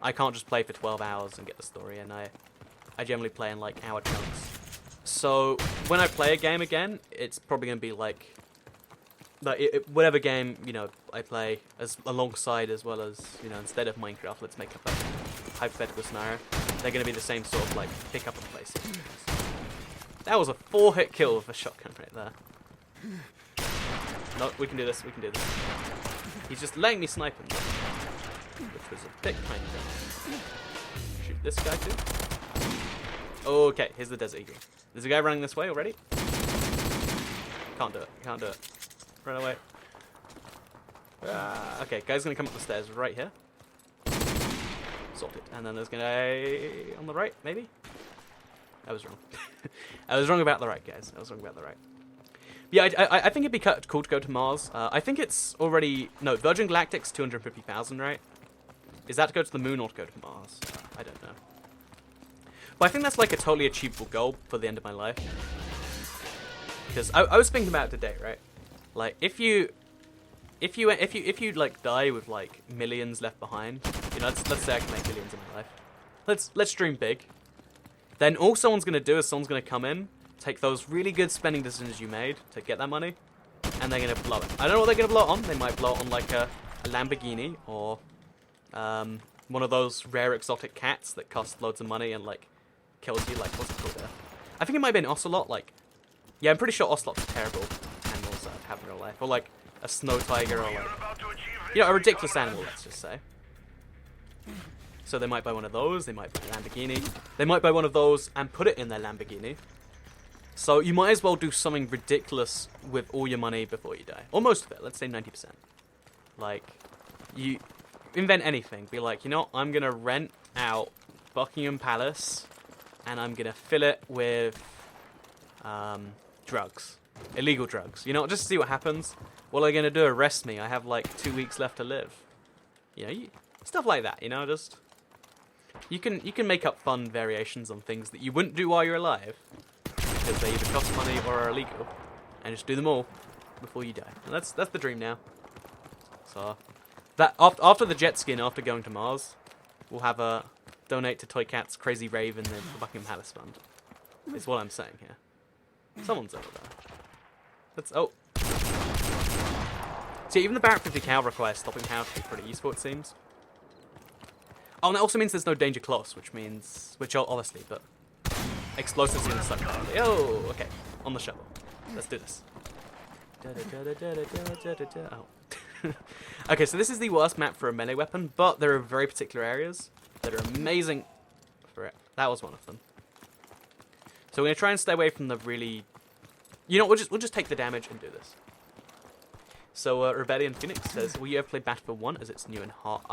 I can't just play for 12 hours and get the story, and I generally play in like hour chunks. So when I play a game again, it's probably going to be like whatever game, you know, I play as alongside, as well as, you know, instead of Minecraft, let's make up a hypothetical scenario. They're going to be the same sort of like pick up and play series. That was a 4-hit kill with a shotgun right there. No, we can do this, we can do this. He's just letting me snipe him, which was a bit kind of... Shoot this guy too. Okay, here's the Desert Eagle. There's a guy running this way already. Can't do it. Can't do it. Run away. Okay, guy's gonna come up the stairs right here. Sorted. And then there's gonna on the right, maybe. I was wrong. I was wrong about the right, guys. I was wrong about the right. Yeah, I think it'd be cool to go to Mars. I think it's already no Virgin Galactic's 250,000, right? Is that to go to the moon or to go to Mars? I don't know. But I think that's like a totally achievable goal for the end of my life. Because I was thinking about it today, right? Like if you like die with like millions left behind, you know, let's say I can make millions in my life. Let's dream big. Then all someone's gonna do is someone's gonna come in, take those really good spending decisions you made to get that money, and they're gonna blow it. I don't know what they're gonna blow it on. They might blow it on like a Lamborghini or one of those rare exotic cats that cost loads of money and like kills you. Like what's it called there? I think it might be an ocelot. Like, yeah, I'm pretty sure ocelots are terrible animals to have in real life, or like a snow tiger, or like, you know, a ridiculous animal. Let's just say. So they might buy one of those, they might buy a Lamborghini, they might buy one of those and put it in their Lamborghini. So you might as well do something ridiculous with all your money before you die. Or most of it, let's say 90%. Like, you invent anything. Be like, you know, I'm going to rent out Buckingham Palace and I'm going to fill it with drugs. Illegal drugs. You know, just to see what happens. What are they going to do? Arrest me. I have like 2 weeks left to live. You know, stuff like that, you know, just... You can make up fun variations on things that you wouldn't do while you're alive, because they either cost money or are illegal, and just do them all before you die. And that's the dream now. So that after the jet ski and after going to Mars, we'll have a donate to Toy Cat's crazy rave in the Buckingham Palace Fund. Is what I'm saying here. Someone's over there. Let's See, even the Barrett 50 Cal requires stopping power to be pretty useful, it seems. Oh, and that also means there's no danger close, which obviously, but explosives are gonna suck badly. Oh, okay, on the shovel. Let's do this. Oh. Okay, so this is the worst map for a melee weapon, but there are very particular areas that are amazing for it. That was one of them. So we're gonna try and stay away from the really, you know, we'll just take the damage and do this. So Rebellion Phoenix says, "Will you ever play Battlefield 1 as it's new and hot?"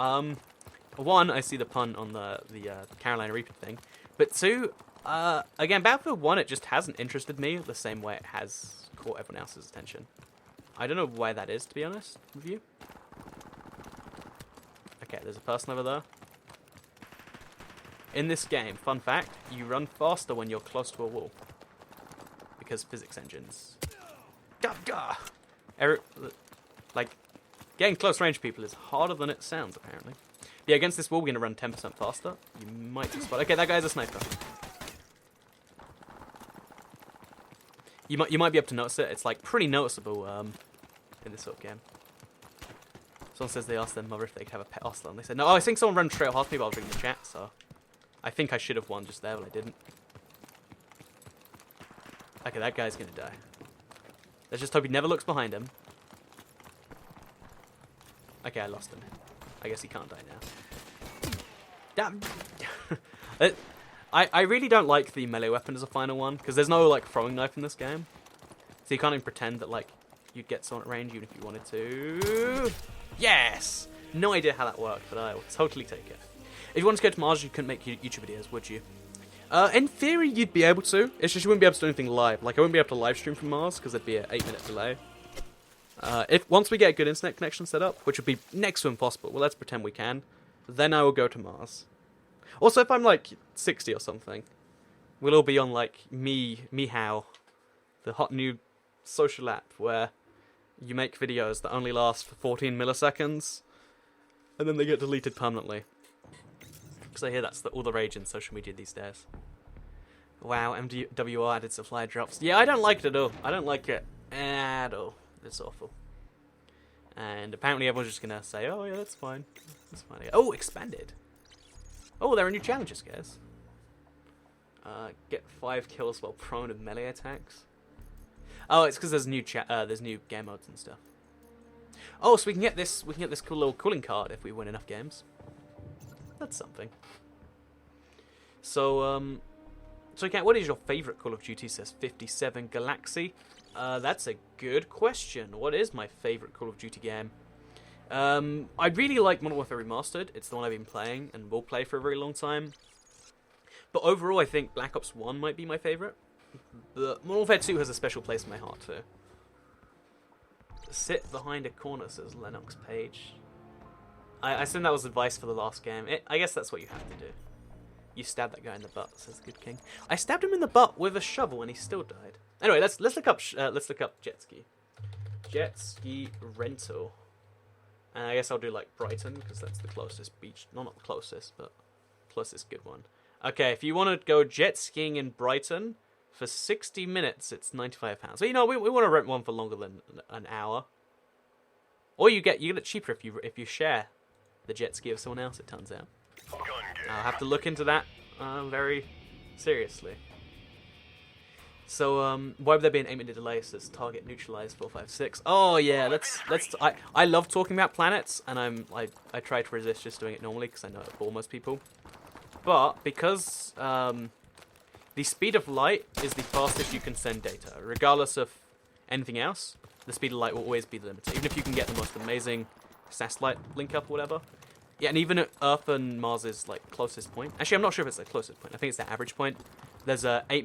One, I see the pun on the Carolina Reaper thing, but two, again, Battlefield 1, it just hasn't interested me the same way it has caught everyone else's attention. I don't know why that is, to be honest with you. Okay, there's a person over there. In this game, fun fact, you run faster when you're close to a wall. Because physics engines. Like, getting close range people is harder than it sounds, apparently. Yeah, against this wall, we're going to run 10% faster. You might just spot. Okay, that guy's a sniper. You might be able to notice it. It's like pretty noticeable in this sort of game. Someone says they asked their mother if they could have a pet ocelot, and they said no. Oh, I think someone ran straight past me while I was reading the chat, so I think I should have won just there, but I didn't. Okay, that guy's gonna die. Let's just hope he never looks behind him. Okay, I lost him. I guess he can't die now. Damn. I really don't like the melee weapon as a final one, because there's no, like, throwing knife in this game. So you can't even pretend that, like, you'd get someone at range even if you wanted to. Yes! No idea how that worked, but I will totally take it. If you wanted to go to Mars, you couldn't make YouTube videos, would you? In theory, you'd be able to. It's just you wouldn't be able to do anything live. Like, I wouldn't be able to live stream from Mars, because there'd be an 8-minute delay. Once we get a good internet connection set up, which would be next to impossible, well, let's pretend we can, then I will go to Mars. Also, if I'm, like, 60 or something, we'll all be on, like, Meow, the hot new social app where you make videos that only last for 14 milliseconds, and then they get deleted permanently. Because I hear that's all the rage in social media these days. Wow, MWR added supply drops. Yeah, I don't like it at all. I don't like it at all. It's awful. And apparently everyone's just gonna say, oh yeah, that's fine. That's fine. Oh, expanded. Oh, there are new challenges, guys. Get 5 kills while prone to melee attacks. Oh, it's because there's new game modes and stuff. Oh, so we can get this cool little cooling card if we win enough games. That's something. So So, Kat, what is your favorite Call of Duty? Says 57 Galaxy. That's a good question. What is my favorite Call of Duty game? I really like Modern Warfare Remastered. It's the one I've been playing and will play for a very long time. But overall, I think Black Ops 1 might be my favorite. But Modern Warfare 2 has a special place in my heart too. Sit behind a corner, says Lennox Page. I assume that was advice for the last game. I guess that's what you have to do. You stabbed that guy in the butt, says Good King. I stabbed him in the butt with a shovel and he still died. Anyway, let's look up jet ski. Jet ski rental. And I guess I'll do like Brighton because that's the closest beach. No, not the closest, but closest good one. Okay, if you want to go jet skiing in Brighton for 60 minutes, it's £95. So we want to rent one for longer than an hour. Or you get it cheaper if you share the jet ski with someone else. It turns out. I'll have to look into that very seriously. So why would there be an 8-minute delay? Says target neutralized 456. Oh yeah, I love talking about planets, and I try to resist just doing it normally because I know it bore most people. But because the speed of light is the fastest you can send data, regardless of anything else, the speed of light will always be the limiter. Even if you can get the most amazing satellite link up or whatever. Yeah, and even at Earth and Mars' like closest point. Actually, I'm not sure if it's the closest point. I think it's the average point. There's a 8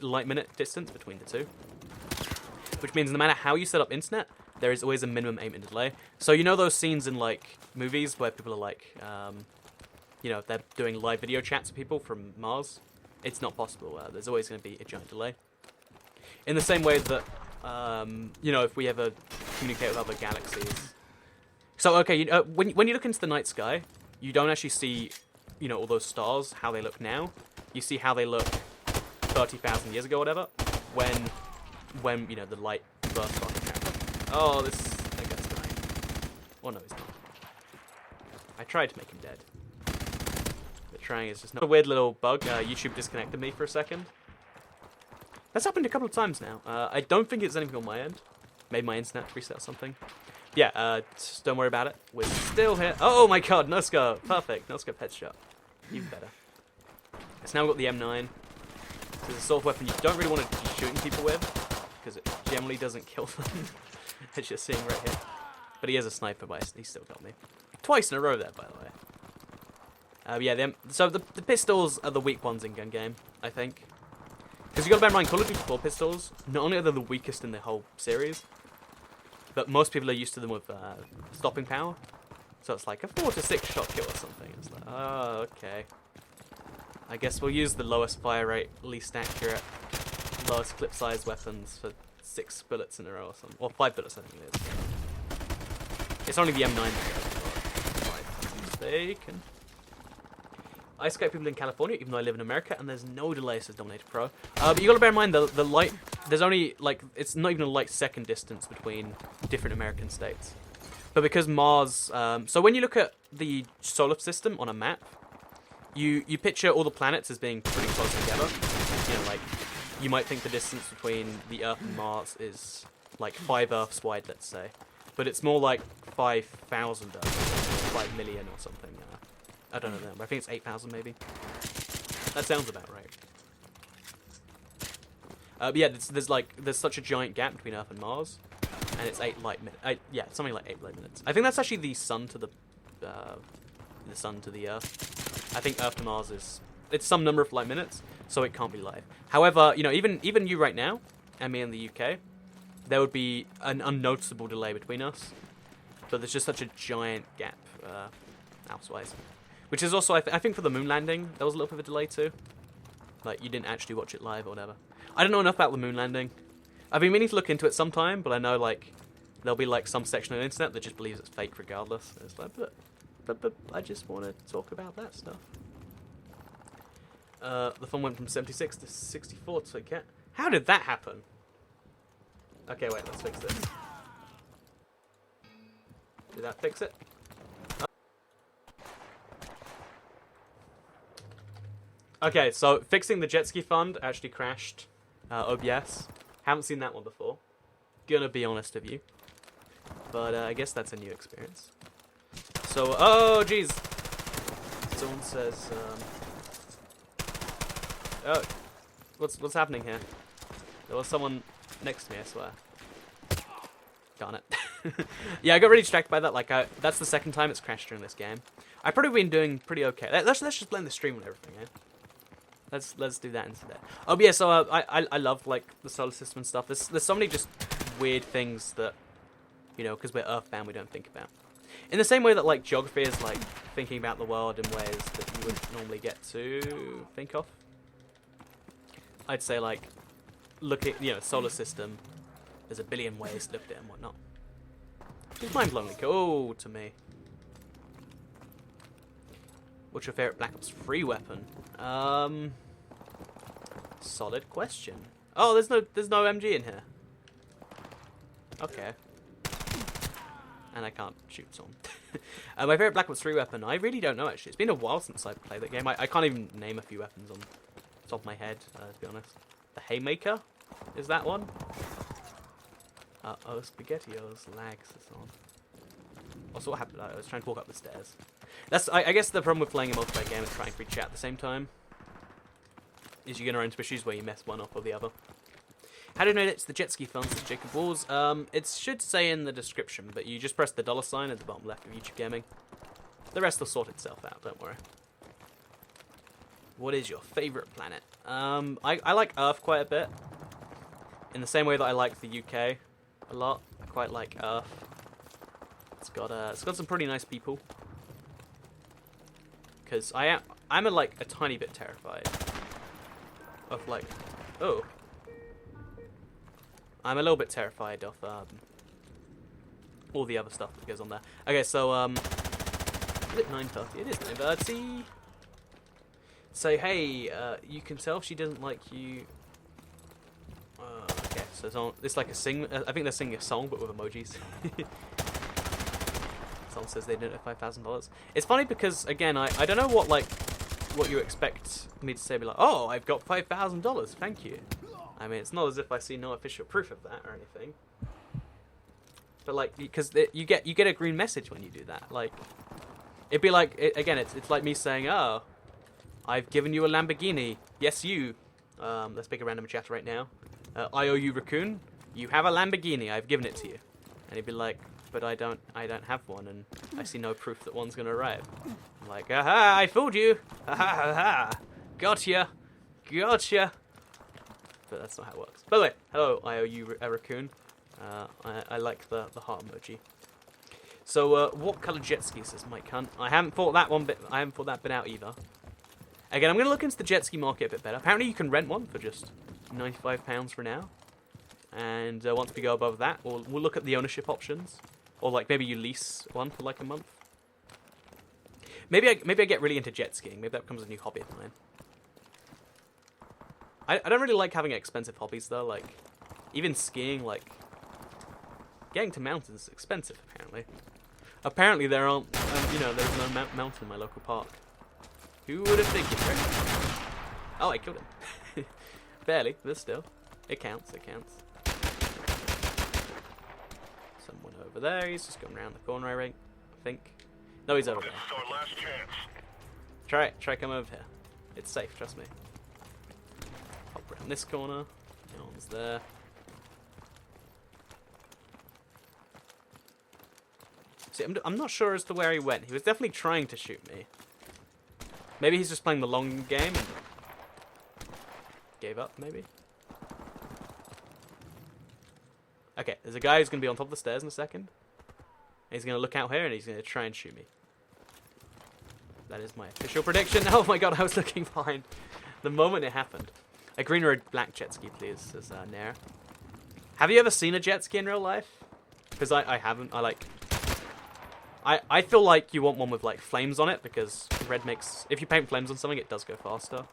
light minute distance between the two, which means no matter how you set up internet, there is always a minimum 8-minute delay. So you know those scenes in like movies where people are like, they're doing live video chats with people from Mars. It's not possible. There's always going to be a giant delay. In the same way that, if we ever communicate with other galaxies. So, okay, when you look into the night sky, you don't actually see, all those stars, how they look now. You see how they look 30,000 years ago or whatever, when the light burst on the camera. Oh, that guy's dying. Oh, no, he's not. I tried to make him dead. But trying is just not a weird little bug. YouTube disconnected me for a second. That's happened a couple of times now. I don't think it's anything on my end. Maybe my internet reset or something. Yeah, just don't worry about it. We're still here. Oh my god, no scope. Perfect. No scope headshot. Even better. It's now got the M9. It's a sort of weapon you don't really want to be shooting people with, because it generally doesn't kill them. As you're seeing right here. But he is a sniper, but he still got me. Twice in a row there, by the way. So the pistols are the weak ones in gun game, I think. Because you got to bear in mind, Call of Duty 4 pistols, not only are they the weakest in the whole series, but most people are used to them with stopping power. So it's like a 4 to 6 shot kill or something. It's like, oh, okay. I guess we'll use the lowest fire rate, least accurate, lowest clip size weapons for 6 bullets in a row or something. Or 5 bullets, I think it is. It's only the M9 that goes, if I'm mistaken. I Skype people in California, even though I live in America, and there's no delay, says Dominator Pro. But you gotta bear in mind, the light, there's only, it's not even a light second distance between different American states. But because Mars, so when you look at the solar system on a map, you picture all the planets as being pretty close together. You might think the distance between the Earth and Mars is like 5 Earths wide, let's say. But it's more like 5,000 Earths, 5 million or something. I don't know the number. I think it's 8,000 maybe. That sounds about right. But yeah, there's such a giant gap between Earth and Mars, and it's 8 light minutes. Yeah, something like 8 light minutes. I think that's actually the sun to the Earth. I think Earth to Mars it's some number of light minutes, so it can't be live. However, even you right now, and me in the UK, there would be an unnoticeable delay between us, but there's just such a giant gap elsewise. Which is also, I think for the moon landing, there was a little bit of a delay too. Like, you didn't actually watch it live or whatever. I don't know enough about the moon landing. I've been meaning to look into it sometime, but I know, there'll be, some section of the internet that just believes it's fake regardless. It's like, but I just want to talk about that stuff. The phone went from 76 to 64 to get... How did that happen? Okay, wait, let's fix this. Did that fix it? Okay, so fixing the jet ski fund actually crashed OBS. Haven't seen that one before. Gonna be honest with you. But I guess that's a new experience. So, oh jeez. Someone says, Oh, what's happening here? There was someone next to me, I swear. Darn it. Yeah, I got really distracted by that. Like, that's the second time it's crashed during this game. I've probably been doing pretty okay. Let's just blend the stream and everything, eh? Let's do that instead. Oh, but yeah, so I love, like, the solar system and stuff. There's so many just weird things that, you know, because we're Earthbound, we don't think about. In the same way that, like, geography is, like, thinking about the world in ways that you wouldn't normally get to think of. I'd say, like, look at, you know, solar system. There's a billion ways to look at it and whatnot. It's mind-blowingly cool to me. What's your favorite Black Ops 3 weapon? Solid question. Oh, there's no MG in here. Okay. And I can't shoot someone. My favorite Black Ops 3 weapon, I really don't know actually. It's been a while since I played that game. I can't even name a few weapons on the top of my head, to be honest. The Haymaker? Is that one? Oh, SpaghettiOs, lags is on. Also, what happened? I was trying to walk up the stairs. I guess the problem with playing a multiplayer game and trying to reach chat at the same time is you're gonna run into issues where you mess one up or the other. How do you know it's the jet ski fun, says Jacob Walls? It should say in the description, but you just press the $sign at the bottom left of YouTube Gaming. The rest will sort itself out, don't worry. What is your favorite planet? I like Earth quite a bit. In the same way that I like the UK a lot. I quite like Earth. It's got some pretty nice people. Because I'm like a tiny bit terrified of like, oh, I'm a little bit terrified of all the other stuff that goes on there. Okay, so is it 9:30? It is 9:30. So hey, you can tell if she doesn't like you. Okay, so it's like a sing. I think they're singing a song, but with emojis. Someone says they donate $5,000. It's funny because again, I don't know what you expect me to say. Be like, oh, I've got $5,000. Thank you. I mean, it's not as if I see no official proof of that or anything. But like, because you get a green message when you do that. Like, it'd be like again, it's like me saying, oh, I've given you a Lamborghini. Yes, you. Let's pick a random chat right now. IOU Raccoon, you have a Lamborghini. I've given it to you. And he'd be like, but I don't have one, and I see no proof that one's gonna arrive. I'm like, aha, I fooled you. Ha ha ha. Gotcha. Gotcha. But that's not how it works. By the way, hello, IOU Raccoon. I like the heart emoji. So, what colour jet ski says Mike Hunt? I haven't thought that bit out either. Again, I'm going to look into the jet ski market a bit better. Apparently you can rent one for just £95 for now. And once we go above that, we'll look at the ownership options. Or like maybe you lease one for like a month. Maybe I get really into jet skiing. Maybe that becomes a new hobby of mine. I don't really like having expensive hobbies though. Like, even skiing, like, getting to mountains is expensive apparently. Apparently there aren't, there's no mountain in my local park. Who would have figured, right? Oh, I killed him. Barely, but still. It counts, it counts. Someone over there, he's just going around the corner, I think. No, he's over there. This is our last chance. Try come over here. It's safe, trust me. Hop around this corner. No one's there. See, I'm not sure as to where he went. He was definitely trying to shoot me. Maybe he's just playing the long game and gave up, maybe? Okay, there's a guy who's going to be on top of the stairs in a second. He's going to look out here and he's going to try and shoot me. That is my official prediction. Oh my god, I was looking behind the moment it happened. A green or a black jet ski, please, says Nair. Have you ever seen a jet ski in real life? Because I haven't. I feel like you want one with like flames on it because red makes, if you paint flames on something, it does go faster.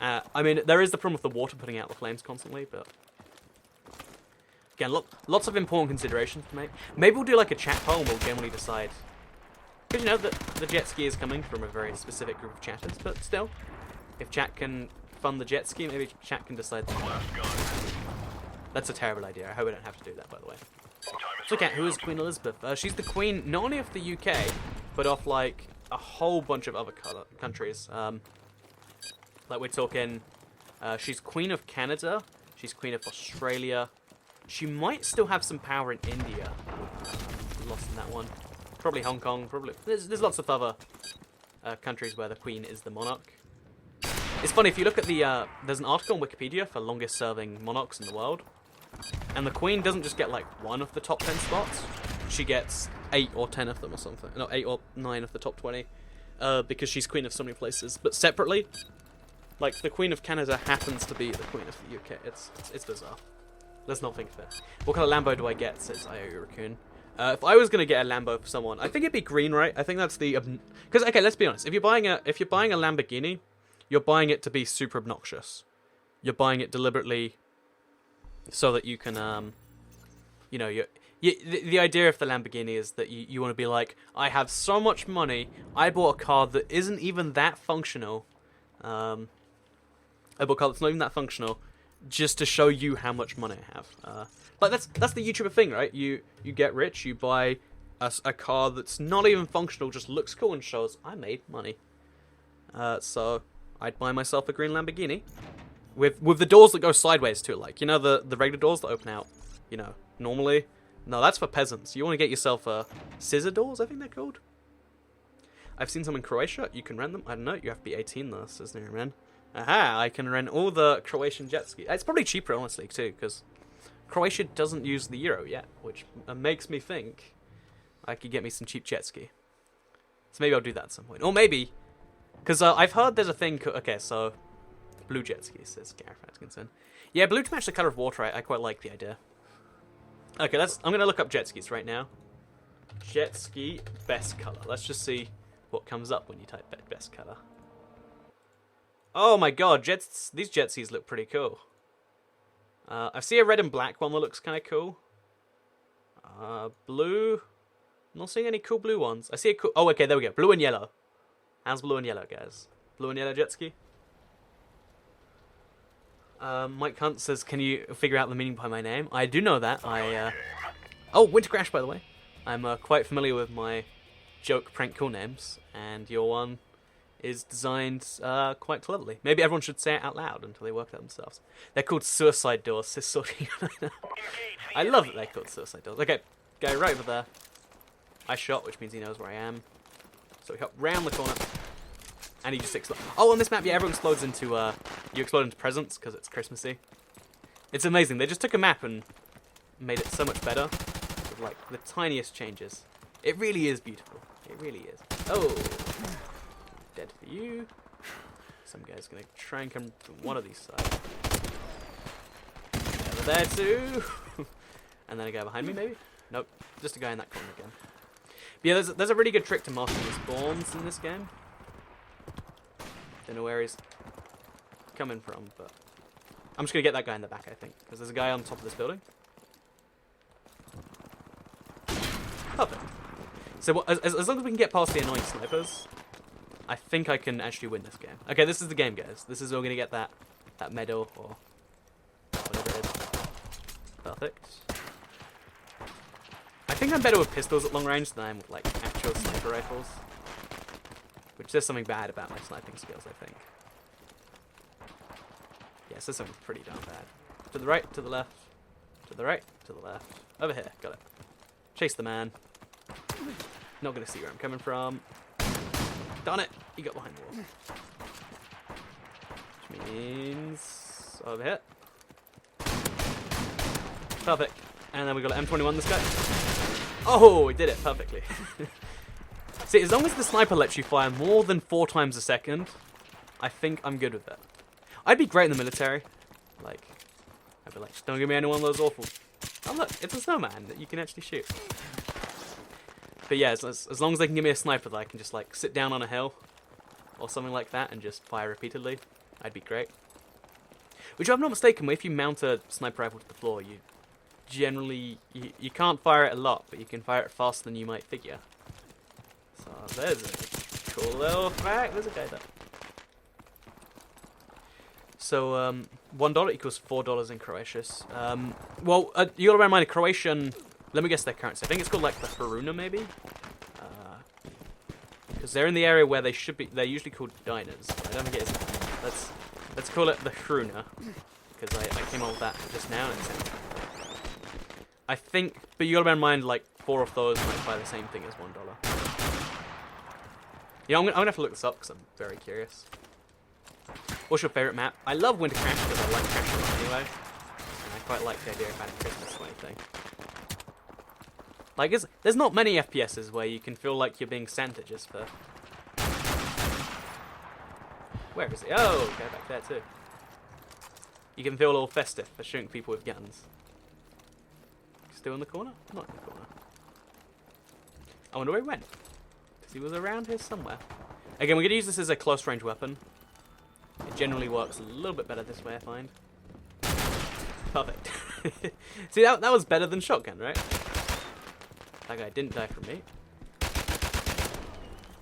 I mean, there is the problem with the water putting out the flames constantly, but again, lots of important considerations to make. Maybe we'll do like a chat poll and we'll generally decide. Because you know that the jet ski is coming from a very specific group of chatters, but still, if chat can fund the jet ski, maybe chat can decide. That's a terrible idea. I hope I don't have to do that, by the way. So, Kat, who is Queen Elizabeth? She's the queen not only of the UK, but of like a whole bunch of other countries. Like, we're talking... she's Queen of Canada. She's Queen of Australia. She might still have some power in India. Lost in that one. Probably Hong Kong. Probably. There's lots of other countries where the Queen is the monarch. It's funny, if you look at the... there's an article on Wikipedia for longest serving monarchs in the world. And the Queen doesn't just get, like, one of the top 10 spots. She gets 8 or 10 of them or something. No, 8 or 9 of the top 20. Because she's Queen of so many places. But separately, like, the Queen of Canada happens to be the Queen of the UK. It's bizarre. Let's not think of it. What kind of Lambo do I get, says IOU Raccoon. If I was going to get a Lambo for someone, I think it'd be green, right? I think that's the... Because, okay, let's be honest. If you're buying a Lamborghini, you're buying it to be super obnoxious. You're buying it deliberately so that you can, you know, the idea of the Lamborghini is that you want to be like, I have so much money, I bought a car that isn't even that functional. I bought a car that's not even that functional, just to show you how much money I have. Like, that's the YouTuber thing, right? You get rich, you buy a car that's not even functional, just looks cool and shows, I made money. So I'd buy myself a green Lamborghini. With the doors that go sideways too, like, you know, the regular doors that open out, you know, normally. No, that's for peasants. You want to get yourself scissor doors, I think they're called. I've seen some in Croatia. You can rent them. I don't know. You have to be 18 though, says Neriman. Aha! I can rent all the Croatian jet ski. It's probably cheaper, honestly, too, because Croatia doesn't use the euro yet, which makes me think I could get me some cheap jet ski. So maybe I'll do that at some point, or maybe because I've heard there's a thing. Okay, so. Blue jet ski, says Gareth Atkinson. Yeah, blue to match the colour of water, I quite like the idea. Okay, I'm going to look up jet skis right now. Jet ski, best colour. Let's just see what comes up when you type best colour. Oh my god, these jet skis look pretty cool. I see a red and black one that looks kind of cool. Blue. I'm not seeing any cool blue ones. I see a cool... Oh, okay, there we go. Blue and yellow. How's blue and yellow, guys? Blue and yellow jet ski? Mike Hunt says, can you figure out the meaning behind my name? I do know that. Oh, Winter Crash, by the way. I'm quite familiar with my joke prank cool names, and your one is designed quite cleverly. Maybe everyone should say it out loud until they work it out themselves. They're called suicide doors, says Sorty. I love that they're called suicide doors. Okay, go right over there. I shot, which means he knows where I am. So we hop round the corner. And he just explodes. Oh, on this map, yeah, everyone explodes into, you explode into presents, because it's Christmassy. It's amazing. They just took a map and made it so much better. With, like, the tiniest changes. It really is beautiful. It really is. Oh. Dead for you. Some guy's going to try and come from one of these sides. Over there, too. And then a guy behind me, maybe? Nope. Just a guy in that corner again. But yeah, there's a really good trick to masking the spawns in this game. Don't know where he's coming from, but I'm just gonna get that guy in the back, I think, because there's a guy on top of this building. Perfect. So as long as we can get past the annoying snipers, I think I can actually win this game. Okay, this is the game, guys. This is where we're gonna get that medal or whatever it is. Perfect. I think I'm better with pistols at long range than I am with like actual sniper rifles. Which says something bad about my sniping skills, I think. Yeah, it says something pretty darn bad. To the right, to the left, to the right, to the left. Over here, got it. Chase the man. Not gonna see where I'm coming from. Darn it, he got behind the wall. Which means... over here. Perfect. And then we got an M21 this guy. Oh, we did it perfectly. See, as long as the sniper lets you fire more than 4 times a second, I think I'm good with it. I'd be great in the military. Like, I'd be like, just don't give me any one of those awful... Oh look, it's a snowman that you can actually shoot. But yeah, as long as they can give me a sniper that I can just like sit down on a hill or something like that and just fire repeatedly, I'd be great. Which, if I'm not mistaken, if you mount a sniper rifle to the floor, you generally... You can't fire it a lot, but you can fire it faster than you might figure. So there's a cool little fact. There's a guy there. So $1 equals $4 in Croatia. Well, you gotta bear in mind a Croatian. Let me guess their currency. I think it's called like the Haruna, maybe. Because they're in the area where they should be. They're usually called diners. I don't think it is. Let's call it the Hruna, because I came up with that just now. And it's, I think, but you gotta bear in mind, like 4 of those might buy the same thing as $1. Yeah, I'm gonna have to look this up because I'm very curious. What's your favorite map? I love Winter Crash because I like Crash a lot anyway, and I quite like the idea of adding Christmas to anything. Like, there's not many FPSs where you can feel like you're being Santa just for. Where is he? Oh, go back there too. You can feel all festive for shooting people with guns. Still in the corner? Not in the corner. I wonder where he went. Because he was around here somewhere. Again, we're going to use this as a close range weapon. It generally works a little bit better this way, I find. Perfect. See, that was better than shotgun, right? That guy didn't die from me.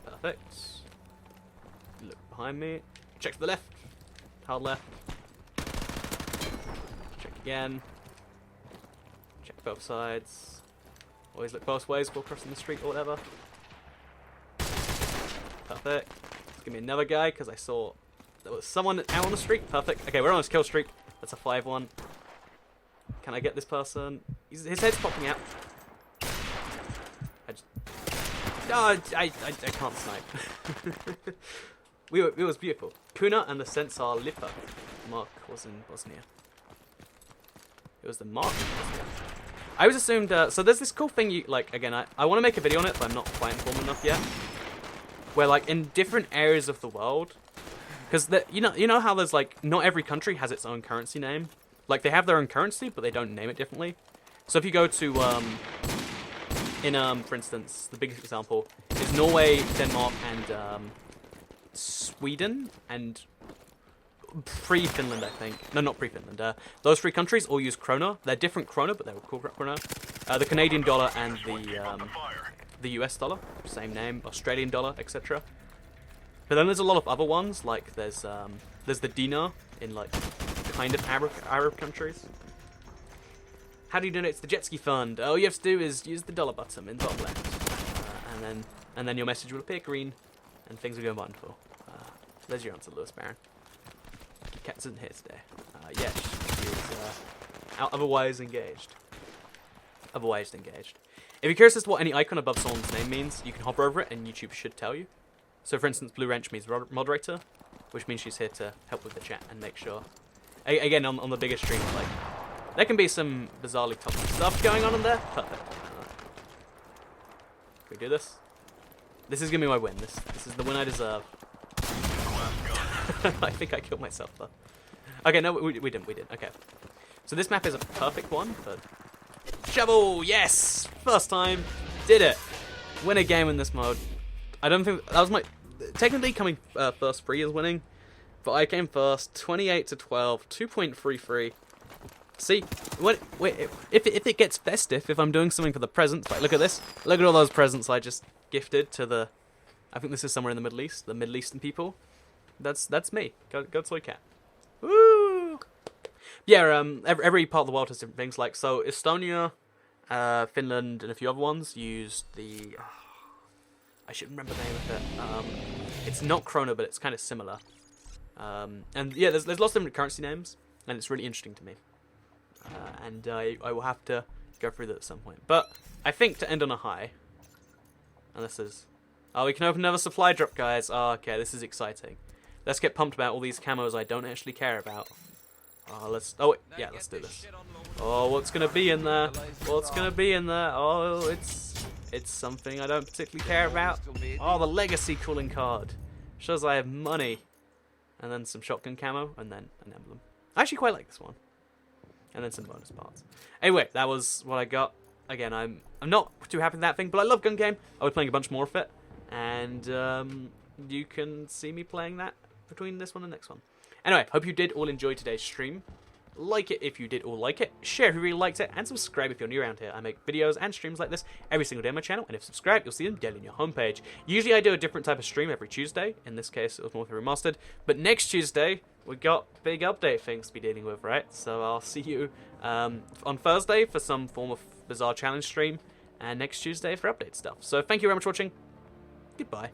Perfect. Look behind me. Check to the left. Hard left. Check again. Check both sides. Always look both ways while crossing the street or whatever. Perfect. Let's give me another guy because I saw there was someone out on the street. Perfect. Okay, we're on his kill streak. That's a 5-1. Can I get this person? His head's popping out. I can't snipe. It was beautiful. Kuna and the Sensar Lipa. Mark was in Bosnia. It was the Mark in Bosnia. I always assumed, so there's this cool thing again, I want to make a video on it, but I'm not quite informed enough yet. Where, like, in different areas of the world, because, you know how there's, like, not every country has its own currency name? Like, they have their own currency, but they don't name it differently. So if you go to, for instance, the biggest example is Norway, Denmark, and, Sweden, and pre-Finland, I think. No, not pre-Finland. Those 3 countries all use krona. They're different krona, but they're called krona. The Canadian dollar and the US dollar, same name. Australian dollar, etc. But then there's a lot of other ones, like there's the dinar in like kind of Arab countries. How do you donate to the jet ski fund? All you have to do is use the dollar button in the top left, and then your message will appear green, and things will go wonderful. There's your answer, Lewis Baron. Cat isn't here today. Yes, she is otherwise engaged. Otherwise engaged. If you're curious as to what any icon above someone's name means, you can hover over it, and YouTube should tell you. So, for instance, Blue Wrench means moderator, which means she's here to help with the chat and make sure. Again, on the bigger stream, like there can be some bizarrely tough stuff going on in there. Perfect. Can we do this? This is gonna be my win. This is the win I deserve. I think I killed myself though. Okay, no, we didn't. We did. Okay. So this map is a perfect one, but shovel, yes, first time, did it. Win a game in this mode. I don't think that was my technically coming first free is winning, but I came first, 28 to 12, 2.33. See, if it gets festive, if I'm doing something for the presents, like look at this, look at all those presents I just gifted to the. I think this is somewhere in the Middle East, the Middle Eastern people. That's me. Go Toy Cat. Woo! Yeah, every part of the world has different things. Like, so Estonia, Finland, and a few other ones use the... I should remember the name of it. It's not krona, but it's kind of similar. And yeah, there's lots of different currency names, and it's really interesting to me. And I will have to go through that at some point. But I think to end on a high, and this is... Oh, we can open another supply drop, guys. Oh, okay, this is exciting. Let's get pumped about all these camos I don't actually care about. Oh, let's do this. Oh, what's gonna be in there? What's gonna be in there? Oh, it's something I don't particularly care about. Oh, the legacy calling card. Shows I have money. And then some shotgun camo, and then an emblem. I actually quite like this one. And then some bonus parts. Anyway, that was what I got. Again, I'm not too happy with that thing, but I love gun game. I was playing a bunch more of it. And you can see me playing that between this one and the next one. Anyway, hope you did all enjoy today's stream. Like it if you did all like it, share if you really liked it, and subscribe if you're new around here. I make videos and streams like this every single day on my channel, and if you subscribe, you'll see them down on your homepage. Usually I do a different type of stream every Tuesday. In this case, it was more for Remastered. But next Tuesday, we got big update things to be dealing with, right? So I'll see you on Thursday for some form of bizarre challenge stream, and next Tuesday for update stuff. So thank you very much for watching. Goodbye.